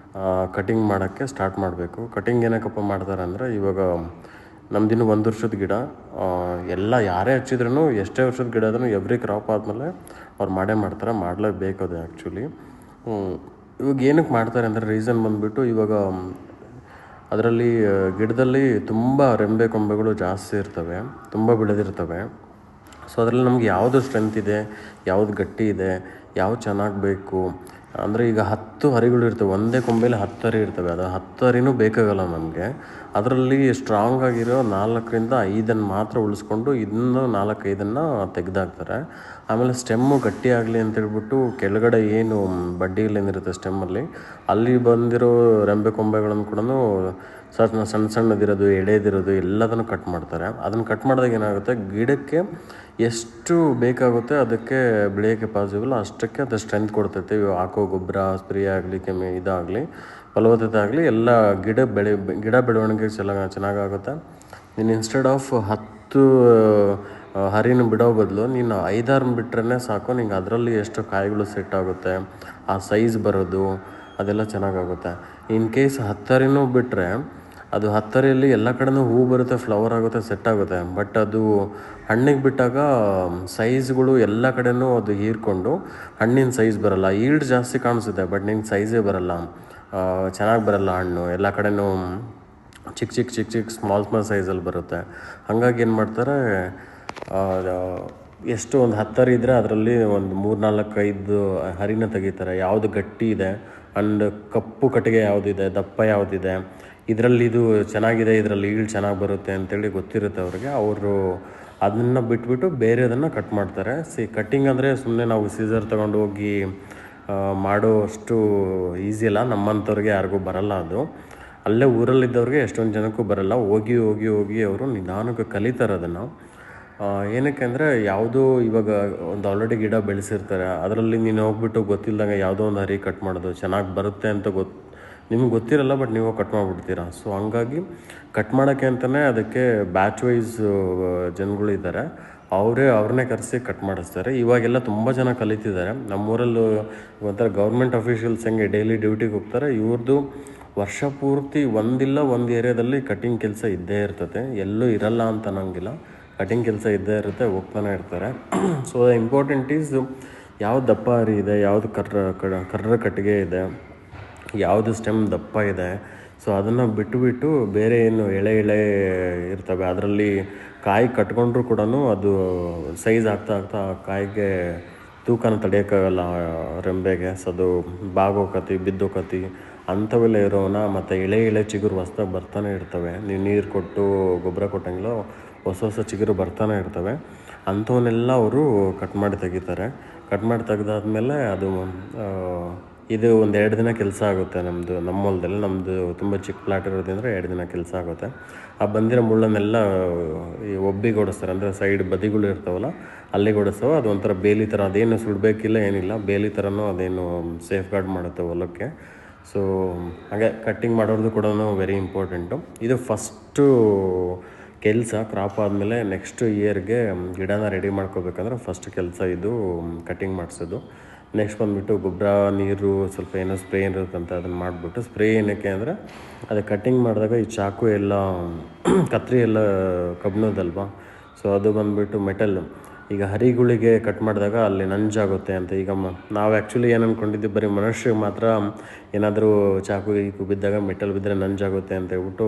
ಕಟಿಂಗ್ ಮಾಡೋಕ್ಕೆ ಸ್ಟಾರ್ಟ್ ಮಾಡಬೇಕು. ಕಟಿಂಗ್ ಏನಕ್ಕಪ್ಪ ಮಾಡ್ತಾರೆ ಅಂದರೆ, ಇವಾಗ ನಮ್ದಿನ್ನು 1 ವರ್ಷದ ಗಿಡ, ಎಲ್ಲ ಯಾರೇ ಹಚ್ಚಿದ್ರೂ, ಎಷ್ಟೇ ವರ್ಷದ ಗಿಡ ಆದ್ರೂ ಎವ್ರಿ ಕ್ರಾಪ್ ಆದಮೇಲೆ ಅವ್ರು ಮಾಡ್ತಾರೆ, ಮಾಡಲೇಬೇಕು ಅದು ಆ್ಯಕ್ಚುಲಿ. ಇವಾಗ ಏನಕ್ಕೆ ಮಾಡ್ತಾರೆ ಅಂದರೆ, ರೀಸನ್ ಬಂದುಬಿಟ್ಟು, ಇವಾಗ ಅದರಲ್ಲಿ ಗಿಡದಲ್ಲಿ ತುಂಬ ರೆಂಬೆ ಕೊಂಬೆಗಳು ಜಾಸ್ತಿ ಇರ್ತವೆ, ತುಂಬ ಬೆಳೆದಿರ್ತವೆ. ಸೊ ಅದರಲ್ಲಿ ನಮ್ಗೆ ಯಾವುದು ಸ್ಟ್ರೆಂತ್ ಇದೆ, ಯಾವುದು ಗಟ್ಟಿ ಇದೆ, ಯಾವುದು ಚೆನ್ನಾಗಿ ಬೇಕು ಅಂದರೆ, ಈಗ 10 ಹರಿಗಳು ಇರ್ತವೆ, ಒಂದೇ ಕೊಂಬೆಯಲ್ಲಿ 10 ಹರಿ ಇರ್ತವೆ. ಅದು 10 ಹರಿನೂ ಬೇಕಾಗಲ್ಲ ನಮಗೆ. ಅದರಲ್ಲಿ ಸ್ಟ್ರಾಂಗ್ ಆಗಿರೋ 4ರಿಂದ 5 ಮಾತ್ರ ಉಳಿಸ್ಕೊಂಡು ಇನ್ನೂ 4-5 ತೆಗೆದಾಕ್ತಾರೆ. ಆಮೇಲೆ ಸ್ಟೆಮ್ಮು ಗಟ್ಟಿ ಆಗಲಿ ಅಂತೇಳ್ಬಿಟ್ಟು ಕೆಳಗಡೆ ಏನು ಬಡ್ಡಿಗಳೇನಿರುತ್ತೆ ಸ್ಟೆಮ್ಮಲ್ಲಿ, ಅಲ್ಲಿ ಬಂದಿರೋ ರೆಂಬೆ ಕೊಂಬೆಗಳನ್ನು ಕೂಡ ಸಣ್ಣದಿರೋದು, ಎಳೆದಿರೋದು ಎಲ್ಲದನ್ನು ಕಟ್ ಮಾಡ್ತಾರೆ. ಅದನ್ನು ಕಟ್ ಮಾಡಿದಾಗ ಏನಾಗುತ್ತೆ, ಗಿಡಕ್ಕೆ ಎಷ್ಟು ಬೇಕಾಗುತ್ತೆ ಅದಕ್ಕೆ ಬೆಳೆಯೋಕ್ಕೆ ಪಾಸಿಬಲ್ ಅಷ್ಟಕ್ಕೆ ಅದು ಸ್ಟ್ರೆಂತ್ ಕೊಡ್ತೈತೆ. ಹಾಕೋ ಗೊಬ್ಬರ, ಸ್ಪ್ರೇ ಆಗಲಿ, ಇದಾಗಲಿ, ಫಲವತ್ತತೆ ಆಗಲಿ, ಎಲ್ಲ ಗಿಡ ಬೆಳವಣಿಗೆ ಚೆನ್ನಾಗಾಗುತ್ತೆ. ನೀನು ಇನ್ಸ್ಟೆಡ್ ಆಫ್ 10 ಹರಿನ ಬಿಡೋ ಬದಲು ನೀನು 5-6 ಬಿಟ್ರೆ ಸಾಕು. ನಿಂಗೆ ಅದರಲ್ಲಿ ಎಷ್ಟು ಕಾಯಿಗಳು ಸೆಟ್ ಆಗುತ್ತೆ, ಆ ಸೈಜ್ ಬರೋದು ಅದೆಲ್ಲ ಚೆನ್ನಾಗಾಗುತ್ತೆ. ಇನ್ ಕೇಸ್ 10 ಹರಿನೂ ಬಿಟ್ಟರೆ, ಅದು 10 ಹರಿಯಲ್ಲಿ ಎಲ್ಲ ಕಡೆನೂ ಹೂ ಬರುತ್ತೆ, ಫ್ಲವರ್ ಆಗುತ್ತೆ, ಸೆಟ್ ಆಗುತ್ತೆ. ಬಟ್ ಅದು ಹಣ್ಣಿಗೆ ಬಿಟ್ಟಾಗ ಸೈಜ್ಗಳು ಎಲ್ಲ ಕಡೆನೂ ಅದು ಹೀರ್ಕೊಂಡು ಹಣ್ಣಿನ ಸೈಜ್ ಬರೋಲ್ಲ. ಈಲ್ಡ್ ಜಾಸ್ತಿ ಕಾಣಿಸುತ್ತೆ, ಬಟ್ ನಿನ್ನ ಸೈಜೇ ಬರೋಲ್ಲ, ಚೆನ್ನಾಗಿ ಬರೋಲ್ಲ ಹಣ್ಣು. ಎಲ್ಲ ಕಡೆನೂ ಚಿಕ್ಕ ಸ್ಮಾಲ್ ಸೈಜಲ್ಲಿ ಬರುತ್ತೆ. ಹಾಗಾಗಿ ಏನು ಮಾಡ್ತಾರೆ, ಎಷ್ಟು ಒಂದು 10 ಹರಿ ಇದ್ದರೆ ಅದರಲ್ಲಿ ಒಂದು 3-4-5 ಹರಿನ ತೆಗಿತಾರೆ. ಯಾವುದು ಗಟ್ಟಿ ಇದೆ ಆ್ಯಂಡ್ ಕಪ್ಪು ಕಟ್ಟಿಗೆ ಯಾವುದಿದೆ, ದಪ್ಪ ಯಾವುದಿದೆ, ಇದರಲ್ಲಿ ಇದು ಚೆನ್ನಾಗಿದೆ, ಇದರಲ್ಲಿ ಈಲ್ಡ್ ಚೆನ್ನಾಗಿ ಬರುತ್ತೆ ಅಂತೇಳಿ ಗೊತ್ತಿರುತ್ತೆ ಅವ್ರಿಗೆ. ಅವರು ಅದನ್ನು ಬಿಟ್ಬಿಟ್ಟು ಬೇರೆದನ್ನು ಕಟ್ ಮಾಡ್ತಾರೆ. ಕಟ್ಟಿಂಗ್ ಅಂದರೆ ಸುಮ್ಮನೆ ನಾವು ಸೀಸರ್ ತೊಗೊಂಡು ಹೋಗಿ ಮಾಡೋ ಅಷ್ಟು ಈಸಿ ಅಲ್ಲ, ನಮ್ಮಂಥವ್ರಿಗೆ ಯಾರಿಗೂ ಬರಲ್ಲ ಅದು. ಅಲ್ಲೇ ಊರಲ್ಲಿದ್ದವ್ರಿಗೆ ಎಷ್ಟೊಂದು ಜನಕ್ಕೂ ಬರಲ್ಲ. ಹೋಗಿ ಅವರು ನಿಧಾನಕ್ಕೆ ಕಲಿತಾರೆ ಅದನ್ನು. ಏನಕ್ಕೆ ಅಂದರೆ, ಯಾವುದೋ ಇವಾಗ ಒಂದು ಆಲ್ರೆಡಿ ಗಿಡ ಬೆಳೆಸಿರ್ತಾರೆ, ಅದರಲ್ಲಿ ನೀನು ಹೋಗ್ಬಿಟ್ಟು ಗೊತ್ತಿಲ್ಲದಂಗೆ ಯಾವುದೋ ಒಂದು ಹರಿ ಕಟ್ ಮಾಡೋದು ಚೆನ್ನಾಗಿ ಬರುತ್ತೆ ಅಂತ ನಿಮ್ಗೆ ಗೊತ್ತಿರಲ್ಲ, ಬಟ್ ನೀವು ಕಟ್ ಮಾಡಿಬಿಡ್ತೀರಾ. ಸೊ ಹಂಗಾಗಿ ಕಟ್ ಮಾಡೋಕ್ಕೆ ಅಂತಲೇ ಅದಕ್ಕೆ ಬ್ಯಾಚ್ ವೈಸ್ ಜನಗಳಿದ್ದಾರೆ, ಅವ್ರನ್ನೇ ಕರೆಸಿ ಕಟ್ ಮಾಡಿಸ್ತಾರೆ. ಇವಾಗೆಲ್ಲ ತುಂಬ ಜನ ಕಲಿತಿದ್ದಾರೆ. ನಮ್ಮೂರಲ್ಲೂ ಒಂಥರ ಗೌರ್ಮೆಂಟ್ ಅಫಿಷಿಯಲ್ಸ್ ಹೆಂಗೆ ಡೈಲಿ ಡ್ಯೂಟಿಗೆ ಹೋಗ್ತಾರೆ, ಇವ್ರದ್ದು ವರ್ಷ ಪೂರ್ತಿ ಒಂದಿಲ್ಲ ಒಂದು ಏರಿಯಾದಲ್ಲಿ ಕಟಿಂಗ್ ಕೆಲಸ ಇದ್ದೇ ಇರ್ತದೆ, ಎಲ್ಲೂ ಇರಲ್ಲ ಅಂತ ಅನ್ನೋಂಗಿಲ್ಲ. ಕಟಿಂಗ್ ಕೆಲಸ ಇದ್ದೇ ಇರುತ್ತೆ, ಹೋಗ್ತಾನೆ ಇರ್ತಾರೆ. ಸೊ ಇಂಪಾರ್ಟೆಂಟ್ ಈಸ್ ಯಾವ್ದು ದಪ್ಪ ಅರಿ ಇದೆ, ಯಾವುದು ಕರ್ರ ಕಟ್ಟಿಗೆ ಇದೆ, ಯಾವುದು ಸ್ಟೆಮ್ ದಪ್ಪ ಇದೆ. ಸೊ ಅದನ್ನು ಬಿಟ್ಟು ಬೇರೆ ಏನು ಎಳೆ ಇರ್ತವೆ, ಅದರಲ್ಲಿ ಕಾಯಿ ಕಟ್ಕೊಂಡ್ರೂ ಕೂಡ ಅದು ಸೈಜ್ ಆಗ್ತಾ ಕಾಯಿಗೆ ತೂಕನ ತಡೆಯೋಕ್ಕಾಗಲ್ಲ ರೆಂಬೆಗೆ. ಸೊ ಅದು ಬಾಗೋಕತಿ ಬಿದ್ದೋಕತಿ ಅಂಥವೆಲ್ಲ ಇರೋನ, ಮತ್ತು ಎಳೆ ಚಿಗುರು ಹೊಸ್ದಾಗಿ ಬರ್ತಾನೆ ಇರ್ತವೆ. ನೀವು ನೀರು ಕೊಟ್ಟು ಗೊಬ್ಬರ ಕೊಟ್ಟಂಗೆಲ್ಲ ಹೊಸ ಚಿಗುರು ಬರ್ತಾನೆ ಇರ್ತವೆ. ಅಂಥವನ್ನೆಲ್ಲ ಅವರು ಕಟ್ ಮಾಡಿ ತೆಗಿತಾರೆ. ಕಟ್ ಮಾಡಿ ತೆಗೆದಾದ್ಮೇಲೆ ಅದು ಇದು ಒಂದು 2 ದಿನ ಕೆಲಸ ಆಗುತ್ತೆ. ನಮ್ಮ ಹೊಲದಲ್ಲಿ ನಮ್ಮದು ತುಂಬ ಚಿಕ್ಕ ಪ್ಲಾಟ್ ಇರೋದ್ರಿಂದ 2 ದಿನ ಕೆಲಸ ಆಗುತ್ತೆ. ಆ ಬಂದಿರೋ ಮುಳ್ಳನ್ನೆಲ್ಲ ಈ ಒಬ್ಬಿಗೆ ಓಡಿಸ್ತಾರೆ, ಅಂದರೆ ಸೈಡ್ ಬದಿಗಳು ಇರ್ತಾವಲ್ಲ ಅಲ್ಲಿಗೆ ಓಡಿಸ್ತವೆ. ಅದು ಒಂಥರ ಬೇಲಿ ಥರ, ಅದೇನು ಸುಡಬೇಕಿಲ್ಲ ಏನಿಲ್ಲ, ಬೇಲಿ ಥರನೂ ಅದೇನು ಸೇಫ್ ಗಾರ್ಡ್ ಮಾಡುತ್ತೆ ಹೊಲಕ್ಕೆ. ಸೊ ಹಾಗೆ ಕಟ್ಟಿಂಗ್ ಮಾಡೋದು ಕೂಡ ವೆರಿ ಇಂಪಾರ್ಟೆಂಟು. ಇದು ಫಸ್ಟು ಕೆಲಸ. ಕ್ರಾಪ್ ಆದಮೇಲೆ ನೆಕ್ಸ್ಟ್ ಇಯರ್ಗೆ ಗಿಡನ ರೆಡಿ ಮಾಡ್ಕೋಬೇಕಂದ್ರೆ ಫಸ್ಟ್ ಕೆಲಸ ಇದು ಕಟ್ಟಿಂಗ್ ಮಾಡಿಸೋದು. ನೆಕ್ಸ್ಟ್ ಬಂದುಬಿಟ್ಟು ಗೊಬ್ಬರ ನೀರು ಸ್ವಲ್ಪ ಏನೋ ಸ್ಪ್ರೇ ಇರುತ್ತಂತೆ, ಅದನ್ನು ಮಾಡಿಬಿಟ್ಟು ಸ್ಪ್ರೇ ಏನಕ್ಕೆ ಅಂದರೆ ಅದು ಕಟ್ಟಿಂಗ್ ಮಾಡಿದಾಗ ಈ ಚಾಕು ಎಲ್ಲ ಕತ್ರಿ ಎಲ್ಲ ಕಬ್ಬಿಣದಲ್ವಾ. ಸೊ ಅದು ಬಂದುಬಿಟ್ಟು ಮೆಟಲ್. ಈಗ ಹರಿಗಳಿಗೆ ಕಟ್ ಮಾಡಿದಾಗ ಅಲ್ಲಿ ನಂಜಾಗುತ್ತೆ ಅಂತ. ಈಗ ನಾವು ಆ್ಯಕ್ಚುಲಿ ಏನು ಅಂದ್ಕೊಂಡಿದ್ದೀವಿ, ಬರೀ ಮನುಷ್ಯರಿಗೆ ಮಾತ್ರ ಏನಾದರೂ ಚಾಕು ಗೀಕು ಬಿದ್ದಾಗ ಮೆಟಲ್ ಬಿದ್ದರೆ ನಂಜಾಗುತ್ತೆ ಅಂತ ಹೇಳ್ಬಿಟ್ಟು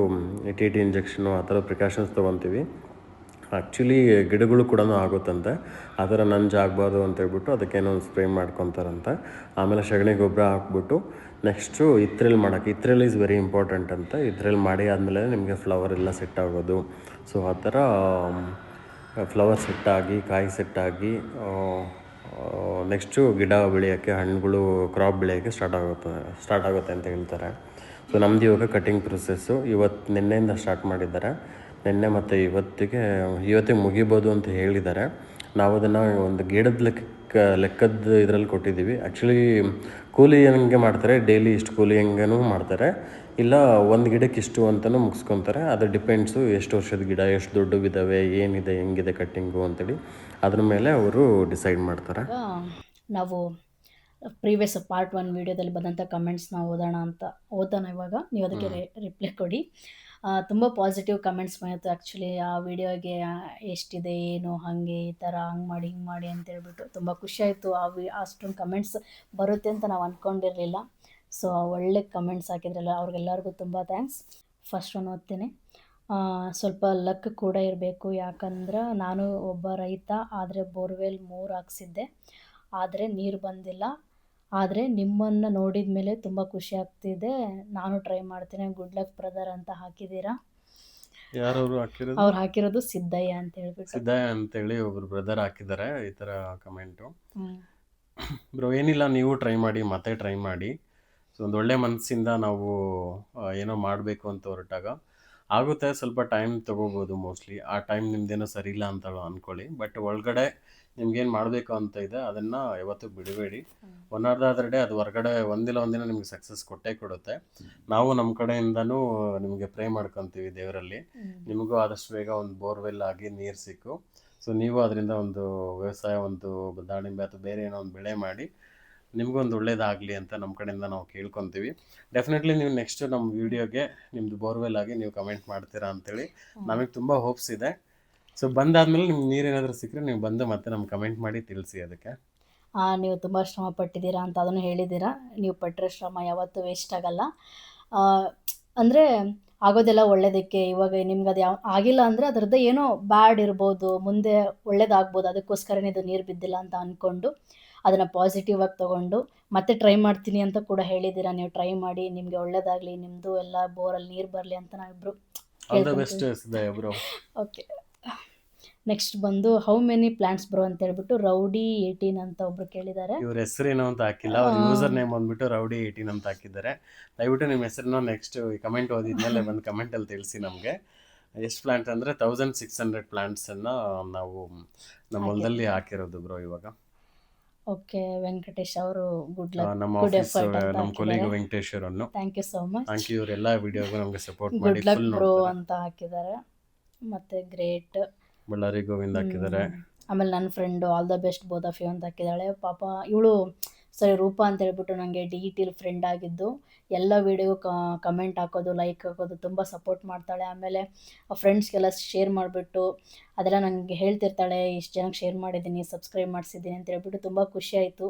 ಟಿ ಇಂಜೆಕ್ಷನು ಆ ಥರ ಪ್ರಿಕಾಷನ್ಸ್ ತೊಗೊತೀವಿ. ಆ್ಯಕ್ಚುಲಿ ಗಿಡಗಳು ಕೂಡ ಆಗುತ್ತಂತೆ, ಆ ಥರ ನಂಜಾಗಬಾರ್ದು ಅಂತ ಹೇಳ್ಬಿಟ್ಟು ಅದಕ್ಕೇನೋ ಒಂದು ಸ್ಪ್ರೇ ಮಾಡ್ಕೊತಾರಂತೆ. ಆಮೇಲೆ ಸಗಣಿ ಗೊಬ್ಬರ ಹಾಕ್ಬಿಟ್ಟು ನೆಕ್ಸ್ಟು ಇತ್ರೆಲ್ಲಿ ಮಾಡೋಕ್ಕೆ, ಇತ್ರೆಲ್ ಈಸ್ ವೆರಿ ಇಂಪಾರ್ಟೆಂಟ್ ಅಂತ. ಇತ್ರೆಲ್ಲಿ ಮಾಡಿ ಆದಮೇಲೆ ನಿಮಗೆ ಫ್ಲವರ್ ಎಲ್ಲ ಸೆಟ್ ಆಗೋದು. ಸೊ ಆ ಥರ ಫ್ಲವರ್ ಸೆಟ್ಟಾಗಿ ಕಾಯಿ ಸೆಟ್ಟಾಗಿ ನೆಕ್ಸ್ಟು ಗಿಡ ಬೆಳೆಯೋಕ್ಕೆ, ಹಣ್ಣುಗಳು ಕ್ರಾಪ್ ಬೆಳೆಯೋಕ್ಕೆ ಸ್ಟಾರ್ಟ್ ಆಗುತ್ತೆ ಅಂತ ಹೇಳ್ತಾರೆ. ಸೊ ನಮ್ಮದು ಇವಾಗ ಕಟಿಂಗ್ ಪ್ರೊಸೆಸ್ಸು ನಿನ್ನೆಯಿಂದ ಸ್ಟಾರ್ಟ್ ಮಾಡಿದ್ದಾರೆ. ನಿನ್ನೆ ಮತ್ತು ಇವತ್ತಿಗೆ ಮುಗಿಬೋದು ಅಂತ ಹೇಳಿದ್ದಾರೆ. ನಾವು ಅದನ್ನು ಒಂದು ಗಿಡದ ಲೆಕ್ಕದ ಇದರಲ್ಲಿ ಕೊಟ್ಟಿದ್ದೀವಿ. ಆ್ಯಕ್ಚುಲಿ ಕೂಲಿ ಹಂಗೆ ಮಾಡ್ತಾರೆ, ಡೈಲಿ ಇಷ್ಟು ಕೂಲಿ ಹಂಗೂ ಮಾಡ್ತಾರೆ, ಇಲ್ಲ ಒಂದು ಗಿಡಕ್ಕೆ ಇಷ್ಟು ಅಂತಲೂ ಮುಗಿಸ್ಕೊತಾರೆ. ಅದು ಡಿಪೆಂಡ್ಸು ಎಷ್ಟು ವರ್ಷದ ಗಿಡ, ಎಷ್ಟು ದೊಡ್ಡವಿದ್ದಾವೆ, ಏನಿದೆ, ಹೆಂಗಿದೆ ಕಟ್ಟಿಂಗು ಅಂತೇಳಿ ಅದ್ರ ಮೇಲೆ ಅವರು ಡಿಸೈಡ್ ಮಾಡ್ತಾರೆ. ನಾವು ಪ್ರೀವಿಯಸ್ ಪಾರ್ಟ್ 1 ವೀಡಿಯೋದಲ್ಲಿ ಬಂದಂಥ ಕಮೆಂಟ್ಸ್ನ ಓದೋಣ ಇವಾಗ. ನೀವು ಅದಕ್ಕೆ ರಿಪ್ಲೈ ಕೊಡಿ. ತುಂಬ ಪಾಸಿಟಿವ್ ಕಮೆಂಟ್ಸ್ ಬಂದಿತ್ತು ಆ್ಯಕ್ಚುಲಿ ಆ ವಿಡಿಯೋಗೆ. ಎಷ್ಟಿದೆ ಏನು, ಹಾಗೆ ಈ ಥರ ಹಂಗೆ ಮಾಡಿ ಹಿಂಗೆ ಮಾಡಿ ಅಂತೇಳ್ಬಿಟ್ಟು ತುಂಬ ಖುಷಿಯಾಯಿತು. ಅಷ್ಟೊಂದು ಕಮೆಂಟ್ಸ್ ಬರುತ್ತೆ ಅಂತ ನಾವು ಅಂದ್ಕೊಂಡಿರಲಿಲ್ಲ. ಸೊ ಒಳ್ಳೆ ಕಮೆಂಟ್ಸ್ ಹಾಕಿದ್ರಲ್ಲ, ಅವ್ರಿಗೆಲ್ಲರಿಗೂ ತುಂಬ ಥ್ಯಾಂಕ್ಸ್. ಫಸ್ಟ್ ಒನ್ ಓದ್ತೀನಿ. ಸ್ವಲ್ಪ ಲಕ್ ಕೂಡ ಇರಬೇಕು, ಯಾಕಂದ್ರೆ ನಾನು ಒಬ್ಬ ರೈತ, ಆದರೆ ಬೋರ್ವೆಲ್ 3 ಹಾಕ್ಸಿದ್ದೆ, ಆದರೆ ನೀರು ಬಂದಿಲ್ಲ. ಆದರೆ ನಿಮ್ಮನ್ನು ನೋಡಿದ ಮೇಲೆ ತುಂಬ ಖುಷಿ ಆಗ್ತಿದೆ, ನಾನು ಟ್ರೈ ಮಾಡ್ತೀನಿ, ಗುಡ್ ಲಕ್ ಬ್ರದರ್ ಅಂತ ಹಾಕಿದ್ದೀರಾ. ಯಾರವರು ಹಾಕಿರೋದು? ಅವ್ರು ಹಾಕಿರೋದು ಸಿದ್ದಯ್ಯ ಅಂತ ಹೇಳ್ಬಿಟ್ಟು. ಸಿದ್ದಯ್ಯ ಅಂತೇಳಿ ಒಬ್ರು ಬ್ರದರ್ ಹಾಕಿದ್ದಾರೆ ಈ ಥರ ಕಮೆಂಟು. ಬ್ರೋ ಏನಿಲ್ಲ, ನೀವು ಟ್ರೈ ಮಾಡಿ. ಸೊ ಒಂದು ಒಳ್ಳೆ ಮನಸ್ಸಿಂದ ನಾವು ಏನೋ ಮಾಡಬೇಕು ಅಂತ ಹೊರಟಾಗ ಆಗುತ್ತೆ. ಸ್ವಲ್ಪ ಟೈಮ್ ತೊಗೋಬೋದು ಮೋಸ್ಟ್ಲಿ. ಆ ಟೈಮ್ ನಿಮ್ದೇನೋ ಸರಿ ಇಲ್ಲ ಅಂತ ಅಂದ್ಕೊಳ್ಳಿ, ಬಟ್ ಒಳಗಡೆ ನಿಮ್ಗೇನು ಮಾಡಬೇಕು ಅಂತ ಇದೆ ಅದನ್ನು ಯಾವತ್ತೂ ಬಿಡಬೇಡಿ. One are the other day ಅದು ಹೊರಗಡೆ ಒಂದಿಲ್ಲ ಒಂದಿನ ನಿಮ್ಗೆ ಸಕ್ಸಸ್ ಕೊಡುತ್ತೆ. ನಾವು ನಮ್ಮ ಕಡೆಯಿಂದನೂ ನಿಮಗೆ ಪ್ರೇ ಮಾಡ್ಕೊತೀವಿ ದೇವರಲ್ಲಿ, ನಿಮಗೂ ಆದಷ್ಟು ಬೇಗ ಒಂದು ಬೋರ್ವೆಲ್ ಆಗಿ ನೀರು ಸಿಕ್ಕು. ಸೊ ನೀವು ಅದರಿಂದ ಒಂದು ವ್ಯವಸಾಯ, ಒಂದು ದಾಳಿಂಬೆ ಅಥವಾ ಬೇರೆ ಏನೋ ಒಂದು ಬೆಳೆ ಮಾಡಿ ನಿಮಗೊಂದು ಒಳ್ಳೇದಾಗಲಿ ಅಂತ ನಮ್ಮ ಕಡೆಯಿಂದ ನಾವು ಕೇಳ್ಕೊತೀವಿ. ಡೆಫಿನೆಟ್ಲಿ ನೀವು ನೆಕ್ಸ್ಟ್ ನಮ್ಮ ವೀಡಿಯೋಗೆ ನಿಮ್ಮದು ಬೋರ್ವೆಲ್ ಆಗಿ ನೀವು ಕಮೆಂಟ್ ಮಾಡ್ತೀರಾ ಅಂತೇಳಿ ನಮಗೆ ತುಂಬ ಹೋಪ್ಸ್ ಇದೆ. ಸೊ ಬಂದಾದ್ಮೇಲೆ ನಿಮ್ಗೆ ನೀರೇನಾದರೂ ಸಿಕ್ಕರೆ ನೀವು ಬಂದು ಮತ್ತೆ ನಮ್ಗೆ ಕಮೆಂಟ್ ಮಾಡಿ ತಿಳಿಸಿ. ಅದಕ್ಕೆ ನೀವು ತುಂಬ ಶ್ರಮ ಪಟ್ಟಿದ್ದೀರಾ ಅಂತ ಅದನ್ನು ಹೇಳಿದ್ದೀರಾ. ನೀವು ಪಟ್ಟಿರೋ ಶ್ರಮ ಯಾವತ್ತೂ ವೇಸ್ಟ್ ಆಗಲ್ಲ. ಅಂದರೆ ಆಗೋದೆಲ್ಲ ಒಳ್ಳೇದಕ್ಕೆ. ಇವಾಗ ನಿಮ್ಗೆ ಅದು ಆಗಿಲ್ಲ ಅಂದರೆ ಅದರದ್ದು ಏನೋ ಬ್ಯಾಡ್ ಇರ್ಬೋದು, ಮುಂದೆ ಒಳ್ಳೇದಾಗ್ಬೋದು. ಅದಕ್ಕೋಸ್ಕರನೇ ಇದು ನೀರು ಬಿದ್ದಿಲ್ಲ ಅಂತ ಅಂದ್ಕೊಂಡು ಅದನ್ನು ಪಾಸಿಟಿವ್ ಆಗಿ ತೊಗೊಂಡು ಮತ್ತೆ ಟ್ರೈ ಮಾಡ್ತೀನಿ ಅಂತ ಕೂಡ ಹೇಳಿದ್ದೀರಾ. ನೀವು ಟ್ರೈ ಮಾಡಿ, ನಿಮಗೆ ಒಳ್ಳೇದಾಗಲಿ, ನಿಮ್ಮದು ಎಲ್ಲ ಬೋರಲ್ಲಿ ನೀರು ಬರಲಿ ಅಂತ ನಾವಿಬ್ಬರು ಬ್ರೋ. ಓಕೆ, ನೆಕ್ಸ್ಟ್ ಬಂದು ಹೌ ಮೆನಿ ಪ್ಲಾಂಟ್ಸ್ ಬ್ರೋ ಅಂತ ಹೇಳ್ಬಿಟ್ಟು ರೌಡಿ 18 ಅಂತ ಒಬ್ರು ಕೇಳಿದ್ದಾರೆ. ಇವ್ರ ಹೆಸರೇನೋ ಅಂತ ಹಾಕಿಲ್ಲ, ಅವ್ರ ಯೂಸರ್ ನೇಮ್ ಬಂದ್ಬಿಟ್ಟು ರೌಡಿ 18 ಅಂತ ಹಾಕಿದ್ದಾರೆ. ದಯವಿಟ್ಟು ನಿಮ್ಮ ಹೆಸರನ್ನ ನೆಕ್ಸ್ಟ್ ಕಮೆಂಟ್ ಓದಿದ್ಮೇಲೆ ಬಂದು ಕಮೆಂಟಲ್ಲಿ ತಿಳಿಸಿ ನಮಗೆ. ಎಷ್ಟು ಪ್ಲಾಂಟ್ ಅಂದರೆ 1600 ಪ್ಲಾಂಟ್ಸನ್ನು ನಾವು ನಮ್ಮ ಹೊಲದಲ್ಲಿ ಹಾಕಿರೋದು ಬ್ರೋ ಇವಾಗ. ಓಕೆ, ವೆಂಕಟೇಶ್ ಅವರು ಗುಡ್ ಲಕ್, ನಮ್ಮ ಆಫೀಸ್ ನಮ್ಮ ಕೊಲೀಗ್ ವೆಂಕಟೇಶ್ ಅವರನ್ನು thank you so much. Thank you. ಇವರೆಲ್ಲ ವಿಡಿಯೋಗೂ ನಮಗೆ ಸಪೋರ್ಟ್ ಮಾಡಿ ಗುಡ್ ಲಕ್ ಬ್ರೋ ಅಂತ ಹಾಕಿದ್ದಾರೆ. ಮತ್ತೆ ಗ್ರೇಟ್ ಬಳ್ಳಾರಿ ಗೋವಿಂದ ಹಾಕಿದ್ದಾರೆ. ಆಮೇಲೆ ನನ್ನ friend all the best both of you ಅಂತ ಹಾಕಿದ್ದಾಳೆ. ಪಾಪ ಇವಳು ಸರಿ ರೂಪಾ ಅಂತ ಹೇಳ್ಬಿಟ್ಟು ನನಗೆ ಡಿಇಟಿಲಿ ಫ್ರೆಂಡ್ ಆಗಿದ್ದು, ಎಲ್ಲ ವೀಡಿಯೋಗೂ ಕಮೆಂಟ್ ಹಾಕೋದು, ಲೈಕ್ ಹಾಕೋದು, ತುಂಬ ಸಪೋರ್ಟ್ ಮಾಡ್ತಾಳೆ. ಆಮೇಲೆ ಫ್ರೆಂಡ್ಸ್ಗೆಲ್ಲ ಶೇರ್ ಮಾಡಿಬಿಟ್ಟು ಅದೆಲ್ಲ ನನಗೆ ಹೇಳ್ತಿರ್ತಾಳೆ, ಇಷ್ಟು ಜನಕ್ಕೆ ಶೇರ್ ಮಾಡಿದ್ದೀನಿ, ಸಬ್ಸ್ಕ್ರೈಬ್ ಮಾಡಿಸಿದ್ದೀನಿ ಅಂತ ಹೇಳ್ಬಿಟ್ಟು ತುಂಬ ಖುಷಿ ಆಯಿತು.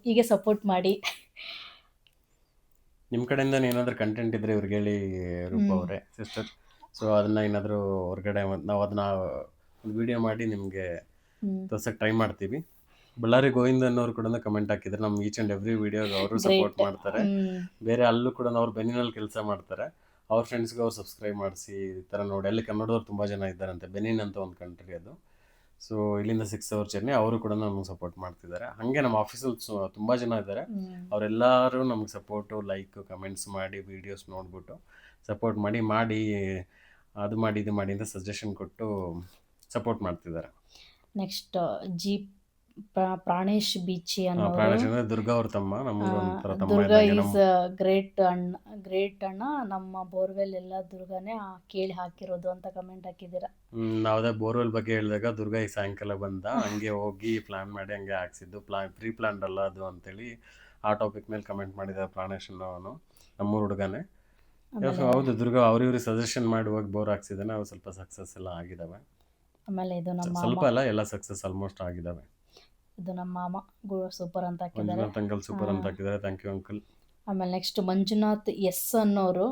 ಹೀಗೆ ಸಪೋರ್ಟ್ ಮಾಡಿ. ನಿಮ್ಮ ಕಡೆಯಿಂದ ಏನಾದರೂ ಕಂಟೆಂಟ್ ಇದ್ದರೆ ಇವ್ರಿಗೆ ಹೇಳಿ ರೂಪಾ ಅವರೇ ಸಿಸ್ಟರ್. ಸೊ ಅದನ್ನು ಏನಾದರೂ ಹೊರಗಡೆ ನಾವು ಅದನ್ನ ಒಂದು ವಿಡಿಯೋ ಮಾಡಿ ನಿಮಗೆ ತೋರ್ಸಕ್ಕೆ ಟ್ರೈ ಮಾಡ್ತೀವಿ. ಬಳ್ಳಾರಿ ಗೋವಿಂದ ಅನ್ನೋರು ಕೂಡ ಕಮೆಂಟ್ ಹಾಕಿದ್ರೆ ನಮ್ಮ ಈಚ್ ಆ್ಯಂಡ್ ಎವ್ರಿ ವಿಡಿಯೋಗೆ ಅವರು ಸಪೋರ್ಟ್ ಮಾಡ್ತಾರೆ. ಬೇರೆ ಅಲ್ಲೂ ಕೂಡ ಅವ್ರು ಬೆನಿನಲ್ಲಿ ಕೆಲಸ ಮಾಡ್ತಾರೆ, ಅವ್ರ ಫ್ರೆಂಡ್ಸ್ಗೆ ಅವ್ರು ಸಬ್ಸ್ಕ್ರೈಬ್ ಮಾಡಿಸಿ ಈ ಥರ ನೋಡಿ. ಅಲ್ಲಿ ಕನ್ನಡದವ್ರು ತುಂಬ ಜನ ಇದ್ದಾರಂತೆ, ಬೆನಿನ್ ಅಂತ ಒಂದು ಕಂಟ್ರಿ ಅದು. ಸೊ ಇಲ್ಲಿಂದ 6 ಅವರ್ ಜರ್ನಿ, ಅವರು ಕೂಡ ನಮಗೆ ಸಪೋರ್ಟ್ ಮಾಡ್ತಿದ್ದಾರೆ. ಹಾಗೆ ನಮ್ಮ ಆಫೀಸಲ್ಲಿ ತುಂಬ ಜನ ಇದ್ದಾರೆ, ಅವರೆಲ್ಲರೂ ನಮಗೆ ಸಪೋರ್ಟು, ಲೈಕ್, ಕಮೆಂಟ್ಸ್ ಮಾಡಿ, ವೀಡಿಯೋಸ್ ನೋಡ್ಬಿಟ್ಟು ಸಪೋರ್ಟ್ ಮಾಡಿ ಅದು ಮಾಡಿ ಇದು ಮಾಡಿ ಅಂತ ಸಜೆಷನ್ ಕೊಟ್ಟು ಸಪೋರ್ಟ್ ಮಾಡ್ತಿದ್ದಾರೆ. ನೆಕ್ಸ್ಟ್ ಪ್ರಾಣೇಶ್ ಬೀಚಿ ಅನ್ನೋ ಪ್ರಾಣೇಶ್ ಅಂದರೆ ದುರ್ಗಾ ಅವ್ರ ತಮ್ಮ, ನಮ್ಗೆ ಒಂಥರ ತಮ್ಮ ದುರ್ಗಾ ಇದ್ದಂಗೆ. ಈಸ್ ಗ್ರೇಟ್ ಅಣ್ಣ, ನಮ್ಮ ಬೋರ್ವೆಲ್ ಎಲ್ಲ ದುರ್ಗಾನೇ ಕೇಳಿ ಹಾಕಿರೋದು ಅಂತ ಕಮೆಂಟ್ ಹಾಕಿದ್ದೀರಾ. ನಾವದೇ ಬೋರ್ವೆಲ್ ಬಗ್ಗೆ ಹೇಳಿದಾಗ ದುರ್ಗಾ ಈ ಸಾಯಂಕಾಲ ಬಂದ, ಹಂಗೆ ಹೋಗಿ ಪ್ಲಾನ್ ಮಾಡಿ ಹಂಗೆ ಹಾಕ್ಸಿದ್ದು, ಪ್ರೀ ಪ್ಲಾನ್ಡ್ ಅಲ್ಲ ಅದು ಅಂತೇಳಿ ಆ ಟಾಪಿಕ್ ಮೇಲೆ ಕಮೆಂಟ್ ಮಾಡಿದ್ದಾರೆ ಪ್ರಾಣೇಶ್ ಅನ್ನೋನು, ನಮ್ಮೂರು ಹುಡುಗನೇ. ಹೌದು, ದುರ್ಗಾ ಅವ್ರಿವ್ರಿಗೆ ಸಜೆಷನ್ ಮಾಡಿ ಹೋಗಿ ಬೋರ್ ಹಾಕ್ಸಿದ್ದಾನೆ, ಅವು ಸ್ವಲ್ಪ ಸಕ್ಸಸ್ ಎಲ್ಲ ಆಗಿದ್ದಾವೆ. ಆಮೇಲೆ ಇದು ನಮ್ಮ ಸ್ವಲ್ಪ ಅಲ್ಲ, ಎಲ್ಲ ಸಕ್ಸಸ್ ಆಲ್ಮೋಸ್ಟ್ ಆಗಿದ್ದಾವೆ. ಇದು ನಮ್ಮ ಮಾಮ ಸೂಪರ್ ಅಂತ ಹಾಕಿದ್ದಾರೆ. ಮಂಜುನಾಥ್ ಅಂಕಲ್ ಸೂಪರ್ ಅಂತ ಹಾಕಿದ್ದಾರೆ, ಥ್ಯಾಂಕ್ ಯು ಅಂಕಲ್. ಆಮೇಲೆ ನೆಕ್ಸ್ಟ್ ಮಂಜುನಾಥ್ ಎಸ್ ಅನ್ನೋರು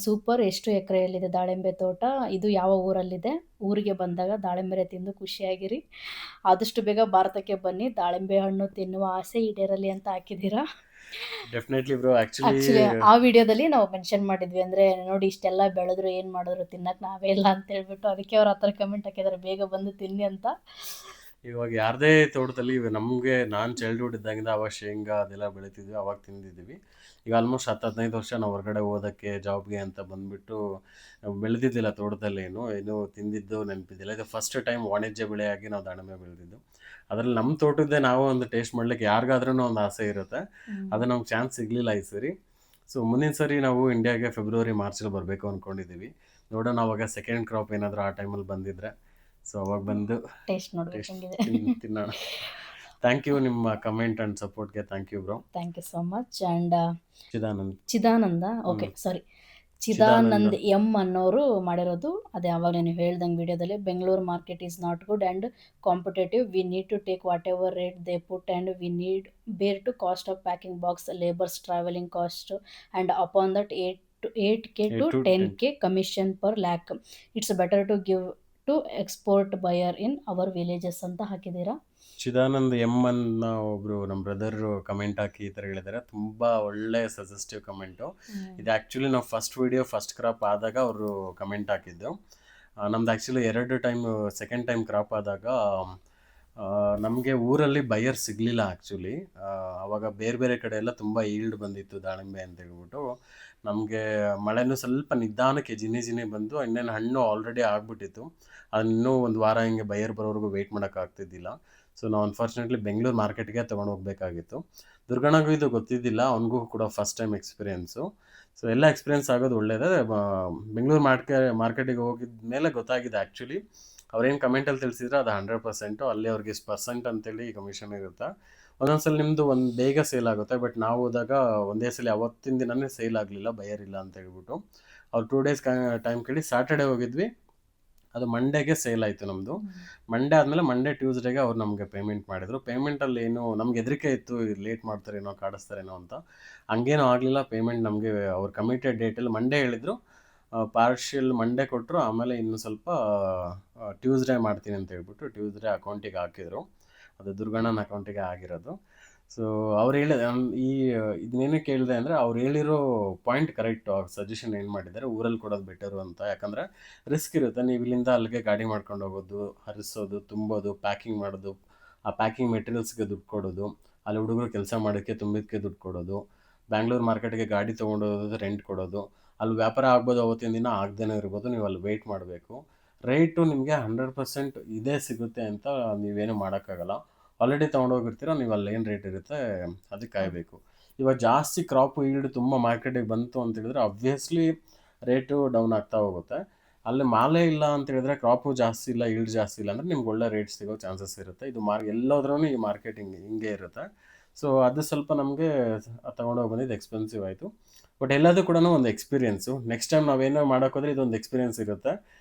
ಸೂಪರ್, ಎಷ್ಟು ಎಕರೆಯಲ್ಲಿದೆ ದಾಳಿಂಬೆ ತೋಟ, ಇದು ಯಾವ ಊರಲ್ಲಿದೆ, ಊರಿಗೆ ಬಂದಾಗ ದಾಳಿಂಬೆ ತಿಂದು ಖುಷಿಯಾಗಿರಿ, ಆದಷ್ಟು ಬೇಗ ಭಾರತಕ್ಕೆ ಬನ್ನಿ, ದಾಳಿಂಬೆ ಹಣ್ಣು ತಿನ್ನುವ ಆಸೆ ಈಡೇರಲಿ ಅಂತ ಹಾಕಿದ್ದೀರಾ. Definitely bro. ಆಕ್ಚುಲಿ ಆ ವಿಡಿಯೋದಲ್ಲಿ ನಾವು ಮೆನ್ಷನ್ ಮಾಡಿದ್ವಿ, ಅಂದರೆ ನೋಡಿ ಇಷ್ಟೆಲ್ಲ ಬೆಳೆದ್ರು ಏನು ಮಾಡಿದ್ರು ತಿನ್ನಕ್ಕೆ ನಾವೇ ಇಲ್ಲ ಅಂತ ಹೇಳ್ಬಿಟ್ಟು, ಅದಕ್ಕೆ ಅವ್ರು ಆ ಥರ ಕಮೆಂಟ್ ಹಾಕಿದ್ದಾರೆ, ಬೇಗ ಬಂದು ತಿನ್ನಿ ಅಂತ. ಇವಾಗ ಯಾರದೇ ತೋಟದಲ್ಲಿ ನಮಗೆ, ನಾನು ಚೈಲ್ಡ್ಹುಡ್ ಇದ್ದಾಗಿಂದ ಅವಾಗ ಶೇಂಗಾ ಅದೆಲ್ಲ ಬೆಳಿತಿದ್ವಿ, ಅವಾಗ ತಿಂದಿದ್ದೀವಿ. ಈಗ ಆಲ್ಮೋಸ್ಟ್ 10-15 ವರ್ಷ ನಾವು ಹೊರಗಡೆ ಓದೋಕ್ಕೆ, ಜಾಬ್ಗೆ ಅಂತ ಬಂದುಬಿಟ್ಟು ಬೆಳೆದಿದ್ದಿಲ್ಲ ತೋಟದಲ್ಲೇನು, ಏನು ತಿಂದಿದ್ದು ನೆನಪಿದ್ದಿಲ್ಲ. ಇದು ಫಸ್ಟ್ ಟೈಮ್ ವಾಣಿಜ್ಯ ಬೆಳೆಯಾಗಿ ನಾವು ದಾಳಿಂಬೆ ಬೆಳೆದಿದ್ದು. ಅದರಲ್ಲಿ ನಮ್ಮ ತೋಟದ್ದೇ ನಾವು ಒಂದು ಟೇಸ್ಟ್ ಮಾಡಲಿಕ್ಕೆ ಯಾರಿಗಾದ್ರೂ ಒಂದು ಆಸೆ ಇರುತ್ತೆ, ಅದು ನಮ್ಗೆ ಚಾನ್ಸ್ ಸಿಗಲಿಲ್ಲ ಈ ಸರಿ. ಸೊ ಮುಂದಿನ ಸರಿ ನಾವು ಇಂಡಿಯಾಗೆ ಫೆಬ್ರವರಿ ಮಾರ್ಚಲ್ಲಿ ಬರಬೇಕು ಅಂದ್ಕೊಂಡಿದ್ದೀವಿ. ನೋಡೋಣ ಅವಾಗ ಸೆಕೆಂಡ್ ಕ್ರಾಪ್ ಏನಾದರೂ ಆ ಟೈಮಲ್ಲಿ ಬಂದಿದ್ರೆ, ಸೊ ಅವಾಗ ಬಂದು ಟೇಸ್ಟ್ ನೋಡ್ಬೇಕಂಗಿದೆ. ತಿನ್ನೋಣ. ಥ್ಯಾಂಕ್ ಯು ನಿಮ್ಮ ಕಮೆಂಟ್ ಆ್ಯಂಡ್ ಸಪೋರ್ಟ್ಗೆ, thank you bro. Thank you so much. And Chidanand okay sorry Chidanand M ಅನ್ನೋರು ಮಾಡಿರೋದು, ಅದೇ ಯಾವಾಗ ನೀವು ಹೇಳ್ದಂಗೆ ವಿಡಿಯೋದಲ್ಲಿ, Bengaluru market is not good and competitive, we need to take whatever rate they put and we need bear to cost of packing box, labours, travelling cost and upon that 8K to 10K commission per lakh, it's better to give to export buyer in our villages ಅಂತ ಹಾಕಿದ್ದೀರಾ. Chidanand M ಅನ್ನ ಒಬ್ರು ನಮ್ಮ brother comment ಹಾಕಿ ಈ ಥರ ಹೇಳಿದ್ದಾರೆ, ತುಂಬ ಒಳ್ಳೆ ಸಜೆಸ್ಟಿವ್ ಕಮೆಂಟು. ಇದು ಆ್ಯಕ್ಚುಲಿ ನಾವು ಫಸ್ಟ್ ವಿಡಿಯೋ ಫಸ್ಟ್ ಕ್ರಾಪ್ ಆದಾಗ ಅವರು ಕಮೆಂಟ್ ಹಾಕಿದ್ದು. ನಮ್ದು actually 2 time, second time crop ಆದಾಗ ನಮಗೆ ಊರಲ್ಲಿ ಬಯರ್ ಸಿಗಲಿಲ್ಲ ಆ್ಯಕ್ಚುಲಿ. ಆವಾಗ ಬೇರೆ ಬೇರೆ ಕಡೆ ಎಲ್ಲ ತುಂಬ ಈಲ್ಡ್ ಬಂದಿತ್ತು ದಾಳಿಂಬೆ ಅಂತ ಹೇಳ್ಬಿಟ್ಟು, ನಮಗೆ ಮಳೆನೂ ಸ್ವಲ್ಪ ನಿಧಾನಕ್ಕೆ ಜಿನಿ ಬಂದು, ಇನ್ನೇನು ಹಣ್ಣು ಆಲ್ರೆಡಿ ಆಗಿಬಿಟ್ಟಿತ್ತು, ಅದನ್ನೂ ಒಂದು ವಾರ ಹಿಂಗೆ ಬಯರ್ ಬರೋವರೆಗೂ ವೆಯ್ಟ್ ಮಾಡೋಕ್ಕಾಗ್ತಿದ್ದಿಲ್ಲ. ಸೊ ನಾವು ಅನ್ಫಾರ್ಚುನೇಟ್ಲಿ ಬೆಂಗಳೂರು ಮಾರ್ಕೆಟ್ಗೆ ತೊಗೊಂಡು ಹೋಗ್ಬೇಕಾಗಿತ್ತು. ದುರ್ಗಣ್ಣಗೂ ಇದು ಗೊತ್ತಿದ್ದಿಲ್ಲ, ಅವನಿಗೂ ಕೂಡ ಫಸ್ಟ್ ಟೈಮ್ ಎಕ್ಸ್ಪೀರಿಯೆನ್ಸು. ಸೊ ಎಲ್ಲ ಎಕ್ಸ್ಪೀರಿಯೆನ್ಸ್ ಆಗೋದು ಒಳ್ಳೆಯದೇ. ಬೆಂಗಳೂರು ಮಾರ್ಕೆಟಿಗೆ ಹೋಗಿದ ಮೇಲೆ ಗೊತ್ತಾಗಿದೆ ಆ್ಯಕ್ಚುಲಿ, ಅವ್ರೇನು ಕಮೆಂಟಲ್ಲಿ ತಿಳಿಸಿದ್ರೆ ಅದು 100%, ಅಲ್ಲಿ ಅವ್ರಿಗೆ ಇಷ್ಟು ಪರ್ಸೆಂಟ್ ಅಂತೇಳಿ ಕಮಿಷನ್ ಇರುತ್ತೆ. ಒಂದೊಂದ್ಸಲ ನಿಮ್ಮದು ಒಂದು ಬೇಗ ಸೇಲ್ ಆಗುತ್ತೆ, ಬಟ್ ನಾವು ಹೋದಾಗ ಒಂದೇ ಸಲ ಅವತ್ತಿನ ದಿನವೇ ಸೇಲ್ ಆಗಲಿಲ್ಲ, ಬಯರ್ ಇಲ್ಲ ಅಂತ ಹೇಳ್ಬಿಟ್ಟು. ಅವ್ರು 2 ಡೇಸ್ ಟೈಮ್ ಕೇಳಿ ಸ್ಯಾಟರ್ಡೇ ಹೋಗಿದ್ವಿ, ಅದು ಮಂಡೇಗೆ ಸೇಲ್ ಆಯಿತು ನಮ್ಮದು. ಮಂಡೇ ಆದಮೇಲೆ ಟ್ಯೂಸ್ಡೇಗೆ ಅವ್ರು ನಮಗೆ ಪೇಮೆಂಟ್ ಮಾಡಿದರು. ಪೇಮೆಂಟಲ್ಲಿ ಏನು ನಮ್ಗೆ ಹೆದರಿಕೆ ಇತ್ತು, ಲೇಟ್ ಮಾಡ್ತಾರೇನೋ, ಕಾಡಿಸ್ತಾರೇನೋ ಅಂತ. ಹಂಗೇನೂ ಆಗಲಿಲ್ಲ. ಪೇಮೆಂಟ್ ನಮಗೆ ಅವ್ರು ಕಮಿಟೆಡ್ ಡೇಟಲ್ಲಿ ಮಂಡೇ ಹೇಳಿದರು, ಪಾರ್ಷಿಯಲ್ ಮಂಡೇ ಕೊಟ್ಟರು, ಆಮೇಲೆ ಇನ್ನೂ ಸ್ವಲ್ಪ ಟ್ಯೂಸ್ಡೇ ಮಾಡ್ತೀನಿ ಅಂತ ಹೇಳ್ಬಿಟ್ಟು ಟ್ಯೂಸ್ಡೇ ಅಕೌಂಟಿಗೆ ಹಾಕಿದರು. ಅದು ದುರ್ಗಣ್ಣನ ಅಕೌಂಟಿಗೆ ಆಗಿರೋದು. ಸೊ ಅವ್ರು ಹೇಳಿದೆ, ಇದನ್ನೇನು ಕೇಳಿದೆ ಅಂದರೆ, ಅವ್ರು ಹೇಳಿರೋ ಪಾಯಿಂಟ್ ಕರೆಕ್ಟು. ಅವ್ರ ಸಜೆಷನ್ ಏನು ಮಾಡಿದ್ದಾರೆ, ಊರಲ್ಲಿ ಕೊಡೋದು ಬೆಟರು ಅಂತ. ಯಾಕಂದರೆ ರಿಸ್ಕ್ ಇರುತ್ತೆ, ನೀವು ಇಲ್ಲಿಂದ ಅಲ್ಲಿಗೆ ಗಾಡಿ ಮಾಡ್ಕೊಂಡು ಹೋಗೋದು, ಹರಿಸೋದು, ತುಂಬೋದು, ಪ್ಯಾಕಿಂಗ್ ಮಾಡೋದು, ಆ ಪ್ಯಾಕಿಂಗ್ ಮೆಟೀರಿಯಲ್ಸ್ಗೆ ದುಡ್ಡು ಕೊಡೋದು, ಅಲ್ಲಿ ಹುಡುಗರು ಕೆಲಸ ಮಾಡೋಕ್ಕೆ ತುಂಬಿದ್ದಕ್ಕೆ ದುಡ್ಡು ಕೊಡೋದು, ಬ್ಯಾಂಗ್ಳೂರು ಮಾರ್ಕೆಟ್ಗೆ ಗಾಡಿ ತೊಗೊಂಡೋಗೋದು, ರೆಂಟ್ ಕೊಡೋದು, ಅಲ್ಲಿ ವ್ಯಾಪಾರ ಆಗ್ಬೋದು, ಅವತ್ತಿನ ದಿನ ಆಗದೇನೋ ಇರ್ಬೋದು, ನೀವು ಅಲ್ಲಿ ವೆಯ್ಟ್ ಮಾಡಬೇಕು. ರೇಟು ನಿಮಗೆ 100% ಇದೇ ಸಿಗುತ್ತೆ ಅಂತ ನೀವೇನು ಮಾಡೋಕ್ಕಾಗಲ್ಲ. ಆಲ್ರೆಡಿ ತೊಗೊಂಡೋಗಿರ್ತೀರ, ನೀವು ಅಲ್ಲಿ ಏನು ರೇಟ್ ಇರುತ್ತೆ ಅದಕ್ಕೆ ಕಾಯಬೇಕು. ಇವಾಗ ಜಾಸ್ತಿ ಕ್ರಾಪ್ ಈಲ್ಡ್ ತುಂಬ ಮಾರ್ಕೆಟಿಗೆ ಬಂತು ಅಂತ ಹೇಳಿದ್ರೆ ಆಬ್ವಿಯಸ್ಲಿ ರೇಟು ಡೌನ್ ಆಗ್ತಾ ಹೋಗುತ್ತೆ. ಅಲ್ಲಿ ಮಾಲೇ ಇಲ್ಲ ಅಂತ ಹೇಳಿದ್ರೆ, ಕ್ರಾಪು ಜಾಸ್ತಿ ಇಲ್ಲ, ಈಲ್ಡ್ ಜಾಸ್ತಿ ಇಲ್ಲ ಅಂದರೆ ನಿಮ್ಗೆ ಒಳ್ಳೆ ರೇಟ್ ಸಿಗೋ ಚಾನ್ಸಸ್ ಇರುತ್ತೆ. ಇದು ಎಲ್ಲೋದ್ರೂ ಈ ಮಾರ್ಕೆಟಿಂಗ್ ಹಿಂಗೆ ಇರುತ್ತೆ. ಸೊ ಅದು ಸ್ವಲ್ಪ ನಮಗೆ ತೊಗೊಂಡೋಗಿ ಬಂದಿದ್ದು ಎಕ್ಸ್ಪೆನ್ಸಿವ್ ಆಯಿತು. ಬಟ್ ಎಲ್ಲದೂ ಕೂಡ ಒಂದು ಎಕ್ಸ್ಪೀರಿಯೆನ್ಸು. ನೆಕ್ಸ್ಟ್ ಟೈಮ್ ನಾವೇನೋ ಮಾಡೋಕ್ಕೋದ್ರೆ ಇದೊಂದು ಎಕ್ಸ್ಪೀರಿಯೆನ್ಸ್ ಇರುತ್ತೆ.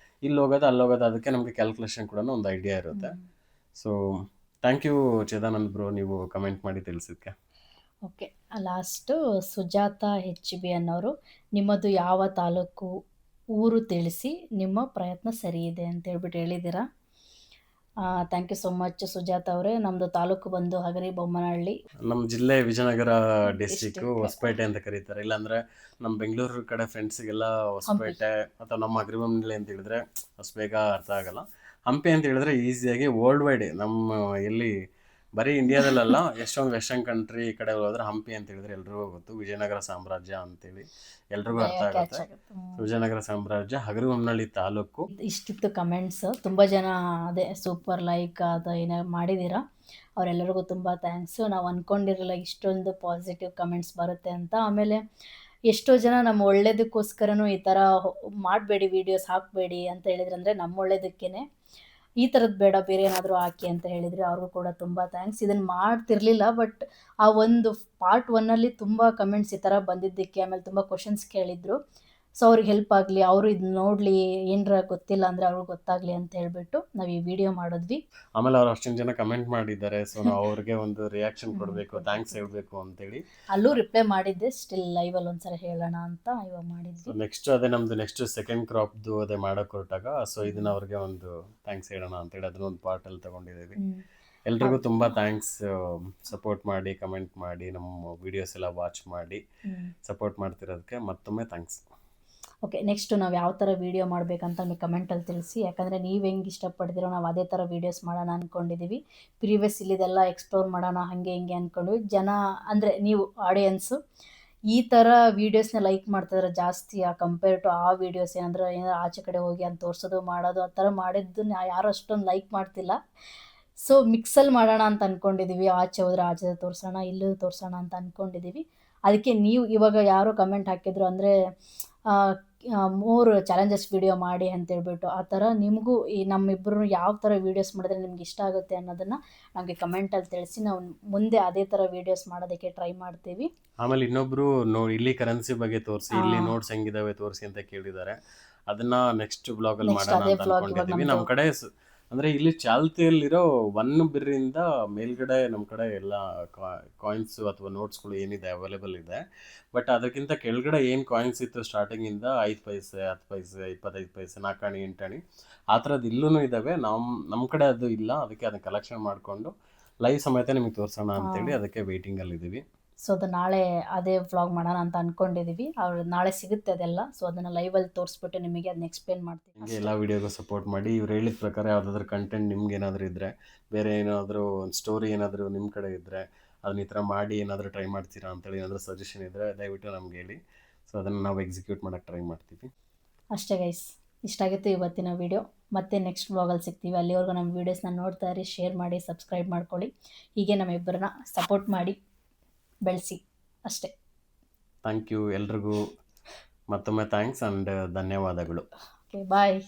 ಇಲ್ಲಿ ಹೋಗೋದು ಅಲ್ಲಿ ಹೋಗೋದು ಅದಕ್ಕೆ ನಮಗೆ ಕ್ಯಾಲ್ಕುಲೇಷನ್ ಕೂಡ ಒಂದು ಐಡಿಯಾ ಇರುತ್ತೆ. So thank you Chidanand bro, ನೀವು ಕಮೆಂಟ್ ಮಾಡಿ ತಿಳಿಸಿದ್ದಕ್ಕೆ. ಓಕೆ, ಲಾಸ್ಟು ಸುಜಾತ HB ಅನ್ನೋರು, ನಿಮ್ಮದು ಯಾವ ತಾಲೂಕು ಊರು ತಿಳಿಸಿ, ನಿಮ್ಮ ಪ್ರಯತ್ನ ಸರಿ ಇದೆ ಅಂತ ಹೇಳ್ಬಿಟ್ಟು ಹೇಳಿದ್ದೀರಾ. Thank you so much Sujatha ಅವರೇ. ನಮ್ಮದು ತಾಲೂಕು ಬಂದು ಹಗರಿ ಬೊಮ್ಮನಹಳ್ಳಿ. ನಮ್ಮ ಜಿಲ್ಲೆ ವಿಜಯನಗರ ಡಿಸ್ಟಿಕ್ಕು, ಹೊಸಪೇಟೆ ಅಂತ ಕರೀತಾರೆ. ಇಲ್ಲಾಂದರೆ ನಮ್ಮ ಬೆಂಗಳೂರು ಕಡೆ ಫ್ರೆಂಡ್ಸಿಗೆಲ್ಲ ಹೊಸಪೇಟೆ ಅಥವಾ ನಮ್ಮ ಅಗ್ರಿಬೊಮ್ಮನಹಳ್ಳಿ ಅಂತ ಹೇಳಿದ್ರೆ ಅಷ್ಟು ಬೇಗ ಅರ್ಥ ಆಗಲ್ಲ. ಹಂಪಿ ಅಂತ ಹೇಳಿದ್ರೆ ಈಸಿಯಾಗಿ ವರ್ಲ್ಡ್ ವೈಡ್, ನಮ್ಮ ಎಲ್ಲಿ ಬರೀ ಇಂಡಿಯಾದಲ್ಲ, ಎಷ್ಟೊಂದು ವೆಸ್ಟರ್ನ್ ಕಂಟ್ರಿ ಕಡೆ ಹೋದ್ರೆ ಹಂಪಿ ಅಂತ ಹೇಳಿದ್ರೆ ಎಲ್ರಿಗೂ ಗೊತ್ತು. ವಿಜಯನಗರ ಸಾಮ್ರಾಜ್ಯ ಅಂತೇಳಿ ಎಲ್ರಿಗೂ ಅರ್ಥ ಆಗುತ್ತೆ. ವಿಜಯನಗರ ಸಾಮ್ರಾಜ್ಯ, ಹಗರಿಬೊಮ್ಮನಹಳ್ಳಿ ತಾಲೂಕು. ಇಷ್ಟಿತ್ತು ಕಮೆಂಟ್ಸ್. ತುಂಬ ಜನ ಅದೇ ಸೂಪರ್ ಲೈಕ್ ಅದು ಏನೋ ಮಾಡಿದ್ದೀರಾ, ಅವರೆಲ್ಲರಿಗೂ ತುಂಬ ಥ್ಯಾಂಕ್ಸು. ನಾವು ಅಂದ್ಕೊಂಡಿರಲಿಲ್ಲ ಇಷ್ಟೊಂದು ಪಾಸಿಟಿವ್ ಕಮೆಂಟ್ಸ್ ಬರುತ್ತೆ ಅಂತ. ಆಮೇಲೆ ಎಷ್ಟೋ ಜನ ನಮ್ಮ ಒಳ್ಳೇದಕ್ಕೋಸ್ಕರನೂ ಈ ಥರ ಮಾಡಬೇಡಿ, ವೀಡಿಯೋಸ್ ಹಾಕಬೇಡಿ ಅಂತ ಹೇಳಿದ್ರು. ಅಂದರೆ ನಮ್ಮ ಒಳ್ಳೇದಕ್ಕೇ ಈ ಥರದ್ದು ಬೇಡ, ಬೇರೆ ಏನಾದರೂ ಹಾಕಿ ಅಂತ ಹೇಳಿದರೆ ಅವ್ರಿಗೂ ಕೂಡ ತುಂಬ ಥ್ಯಾಂಕ್ಸ್. ಇದನ್ನು ಮಾಡ್ತಿರಲಿಲ್ಲ, ಬಟ್ ಆ ಒಂದು ಪಾರ್ಟ್ 1ಅಲ್ಲಿ ತುಂಬ ಕಮೆಂಟ್ಸ್ ಈ ಥರ ಬಂದಿದ್ದಕ್ಕೆ, ಆಮೇಲೆ ತುಂಬ ಕ್ವಶನ್ಸ್ ಕೇಳಿದ್ರು. ಸೊ ಅವ್ರಿಗೆ ಹೆಲ್ಪ್ ಆಗಲಿ, ಅವರು ಇದು ನೋಡಲಿ, ಏನರ ಗೊತ್ತಿಲ್ಲ ಅಂದರೆ ಅವ್ರಿಗೆ ಗೊತ್ತಾಗಲಿ ಅಂತ ಹೇಳ್ಬಿಟ್ಟು ನಾವು ಈ ವಿಡಿಯೋ ಮಾಡಿದ್ವಿ. ಆಮೇಲೆ ಅವ್ರು ಅಷ್ಟೊಂದು ಜನ ಕಮೆಂಟ್ ಮಾಡಿದ್ದಾರೆ, ಸೊ ನಾವು ಅವ್ರಿಗೆ ಒಂದು ರಿಯಾಕ್ಷನ್ ಕೊಡಬೇಕು, ಥ್ಯಾಂಕ್ಸ್ ಹೇಳಬೇಕು ಅಂತೇಳಿ ಅಲ್ಲೂ ರಿಪ್ಲೈ ಮಾಡಿದ್ದೆ. ಸ್ಟಿಲ್ ಲೈವಲ್ಲಿ ಒಂದ್ಸಲ ಹೇಳೋಣ ಅಂತ ಇವಾಗ ಮಾಡಿದ್ವಿ. ನೆಕ್ಸ್ಟ್ ಅದೇ ನಮ್ಮದು ನೆಕ್ಸ್ಟ್ ಸೆಕೆಂಡ್ ಕ್ರಾಪ್ದು ಅದೇ ಮಾಡೋಕೆ ಹೊರಟಾಗ, ಸೊ ಇದನ್ನ ಅವ್ರಿಗೆ ಒಂದು ಥ್ಯಾಂಕ್ಸ್ ಹೇಳೋಣ ಅಂತೇಳಿ ಅದನ್ನ ಒಂದು ಪಾರ್ಟಲ್ಲಿ ತೊಗೊಂಡಿದ್ದೀವಿ. ಎಲ್ರಿಗೂ ತುಂಬ ಥ್ಯಾಂಕ್ಸ್, ಸಪೋರ್ಟ್ ಮಾಡಿ, ಕಮೆಂಟ್ ಮಾಡಿ, ನಮ್ಮ ವೀಡಿಯೋಸ್ ಎಲ್ಲ ವಾಚ್ ಮಾಡಿ ಸಪೋರ್ಟ್ ಮಾಡ್ತಿರೋದಕ್ಕೆ ಮತ್ತೊಮ್ಮೆ ಥ್ಯಾಂಕ್ಸ್. ಓಕೆ, ನೆಕ್ಸ್ಟು ನಾವು ಯಾವ ಥರ ವೀಡಿಯೋ ಮಾಡಬೇಕಂತ ನೀವು ಕಮೆಂಟಲ್ಲಿ ತಿಳಿಸಿ. ಯಾಕಂದರೆ ನೀವು ಹೆಂಗೆ ಇಷ್ಟಪಡ್ತೀರೋ ನಾವು ಅದೇ ಥರ ವೀಡಿಯೋಸ್ ಮಾಡೋಣ ಅಂದ್ಕೊಂಡಿದ್ದೀವಿ. ಪ್ರೀವಿಯಸ್ ಇಲ್ಲಿದೆಲ್ಲ ಎಕ್ಸ್ಪ್ಲೋರ್ ಮಾಡೋಣ ಹಾಗೆ ಹಿಂಗೆ ಅಂದ್ಕೊಂಡ್ವಿ. ಜನ ಅಂದರೆ ನೀವು ಆಡಿಯನ್ಸು ಈ ಥರ ವೀಡಿಯೋಸ್ನ ಲೈಕ್ ಮಾಡ್ತಿದ್ರೆ ಜಾಸ್ತಿ, ಕಂಪೇರ್ ಟು ಆ ವೀಡಿಯೋಸ್ ಏನಾದರೂ ಆಚೆ ಕಡೆ ಹೋಗಿ ಅಂತ ತೋರಿಸೋದು ಮಾಡೋದು ಆ ಥರ ಮಾಡಿದ್ದನ್ನ ಯಾರು ಅಷ್ಟೊಂದು ಲೈಕ್ ಮಾಡ್ತಿಲ್ಲ. ಸೊ ಮಿಕ್ಸಲ್ಲಿ ಮಾಡೋಣ ಅಂತ ಅಂದ್ಕೊಂಡಿದ್ದೀವಿ. ಆಚೆ ಹೋದರೆ ಆಚೆ ತೋರಿಸೋಣ, ಇಲ್ಲೂ ತೋರಿಸೋಣ ಅಂತ ಅಂದ್ಕೊಂಡಿದ್ದೀವಿ. ಅದಕ್ಕೆ ನೀವು ಇವಾಗ ಯಾರೋ ಕಮೆಂಟ್ ಹಾಕಿದ್ರು ಅಂದರೆ 3 ಚಾಲೆಂಜಸ್ ವೀಡಿಯೋ ಮಾಡಿ ಅಂತೇಳ್ಬಿಟ್ಟು, ಆ ಥರ ನಿಮಗೂ ಈ ನಮ್ಮಿಬ್ಬರು ಯಾವ ಥರ ವೀಡಿಯೋಸ್ ಮಾಡಿದ್ರೆ ನಿಮ್ಗೆ ಇಷ್ಟ ಆಗುತ್ತೆ ಅನ್ನೋದನ್ನು ನಮಗೆ ಕಮೆಂಟಲ್ಲಿ ತಿಳಿಸಿ. ನಾವು ಮುಂದೆ ಅದೇ ಥರ ವೀಡಿಯೋಸ್ ಮಾಡೋದಕ್ಕೆ ಟ್ರೈ ಮಾಡ್ತೀವಿ. ಆಮೇಲೆ ಇನ್ನೊಬ್ರು ಇಲ್ಲಿ ಕರೆನ್ಸಿ ಬಗ್ಗೆ ತೋರಿಸಿ, ಇಲ್ಲಿ ನೋಟ್ಸ್ ಹೆಂಗಿದಾವೆ ತೋರಿಸಿ ಅಂತ ಕೇಳಿದ್ದಾರೆ. ಅದನ್ನ ನೆಕ್ಸ್ಟ್ ಬ್ಲಾಗಲ್ಲಿ ಮಾಡೋಣ ಅಂತ ಅನ್ಕೊಂಡಿದ್ದೀವಿ. ನಮ್ಮ ಕಡೆ ಅಂದರೆ ಇಲ್ಲಿ ಚಾಲ್ತಿಯಲ್ಲಿರೋ 1 ಬಿರ್ರಿಂದ ಮೇಲ್ಗಡೆ ನಮ್ಮ ಕಡೆ ಎಲ್ಲ ಕಾಯಿನ್ಸು ಅಥವಾ ನೋಟ್ಸ್ಗಳು ಏನಿದೆ ಅವೈಲೇಬಲ್ ಇದೆ. ಬಟ್ ಅದಕ್ಕಿಂತ ಕೆಳಗಡೆ ಏನು ಕಾಯಿನ್ಸ್ ಇತ್ತು ಸ್ಟಾರ್ಟಿಂಗಿಂದ 5 ಪೈಸೆ, 10 ಪೈಸೆ, 25 ಪೈಸೆ, 4 ಆಣೆ, 8 ಆಣೆ ಆ ಥರದ್ದು ಇಲ್ಲೂ ಇದ್ದಾವೆ. ನಮ್ಮ ಕಡೆ ಅದು ಇಲ್ಲ, ಅದಕ್ಕೆ ಅದನ್ನು ಕಲೆಕ್ಷನ್ ಮಾಡಿಕೊಂಡು ಲೈವ್ ಸಮೇತ ನಿಮಗೆ ತೋರಿಸೋಣ ಅಂತೇಳಿ ಅದಕ್ಕೆ ವೆಯ್ಟಿಂಗಲ್ಲಿದ್ದೀವಿ. ಸೊ ಅದು ನಾಳೆ ಅದೇ ವ್ಲಾಗ್ ಮಾಡೋಣ ಅಂತ ಅಂದ್ಕೊಂಡಿದ್ದೀವಿ. ಅವ್ರು ನಾಳೆ ಸಿಗುತ್ತೆ ಅದೆಲ್ಲ. ಸೊ ಅದನ್ನು ಲೈವಲ್ಲಿ ತೋರಿಸ್ಬಿಟ್ಟು ನಿಮಗೆ ಅದನ್ನ ಎಕ್ಸ್ಪ್ಲೇನ್ ಮಾಡ್ತೀವಿ. ನಿಮಗೆ ಎಲ್ಲ ವೀಡಿಯೋಗೂ ಸಪೋರ್ಟ್ ಮಾಡಿ. ಇವ್ರು ಹೇಳಿದ ಪ್ರಕಾರ ಯಾವುದಾದ್ರೂ ಕಂಟೆಂಟ್ ನಿಮ್ಗೆ ಏನಾದರೂ ಇದ್ದರೆ, ಬೇರೆ ಏನಾದರೂ ಒಂದು ಸ್ಟೋರಿ ಏನಾದರೂ ನಿಮ್ಮ ಕಡೆ ಇದ್ದರೆ ಅದನ್ನ ಈ ಥರ ಮಾಡಿ ಏನಾದರೂ ಟ್ರೈ ಮಾಡ್ತೀರಾ ಅಂತೇಳಿ ಏನಾದರೂ ಸಜೆಷನ್ ಇದ್ದರೆ ದಯವಿಟ್ಟು ನಮ್ಗೆ ಹೇಳಿ. ಸೊ ಅದನ್ನು ನಾವು ಎಕ್ಸಿಕ್ಯೂಟ್ ಮಾಡೋಕ್ಕೆ ಟ್ರೈ ಮಾಡ್ತೀವಿ. ಅಷ್ಟೇ ಗೈಸ್, ಇಷ್ಟ ಆಗಿತ್ತು ಇವತ್ತಿನ ವೀಡಿಯೋ. ಮತ್ತೆ ನೆಕ್ಸ್ಟ್ ವ್ಲಾಗಲ್ಲಿ ಸಿಗ್ತೀವಿ. ಅಲ್ಲಿವರೆಗೂ ನಮ್ಮ ವೀಡಿಯೋಸ್ನ ನೋಡ್ತಾ ಇರಿ, ಶೇರ್ ಮಾಡಿ, ಸಬ್ಸ್ಕ್ರೈಬ್ ಮಾಡ್ಕೊಳ್ಳಿ. ಹೀಗೆ ನಮ್ಮಿಬ್ಬರನ್ನ ಸಪೋರ್ಟ್ ಮಾಡಿ ಬೆಳೆಸಿ ಅಷ್ಟೇ. ಥ್ಯಾಂಕ್ ಯು ಎಲ್ರಿಗೂ ಮತ್ತೊಮ್ಮೆ ಥ್ಯಾಂಕ್ಸ್ ಆ್ಯಂಡ್ ಧನ್ಯವಾದಗಳು. ಓಕೆ, ಬಾಯ್.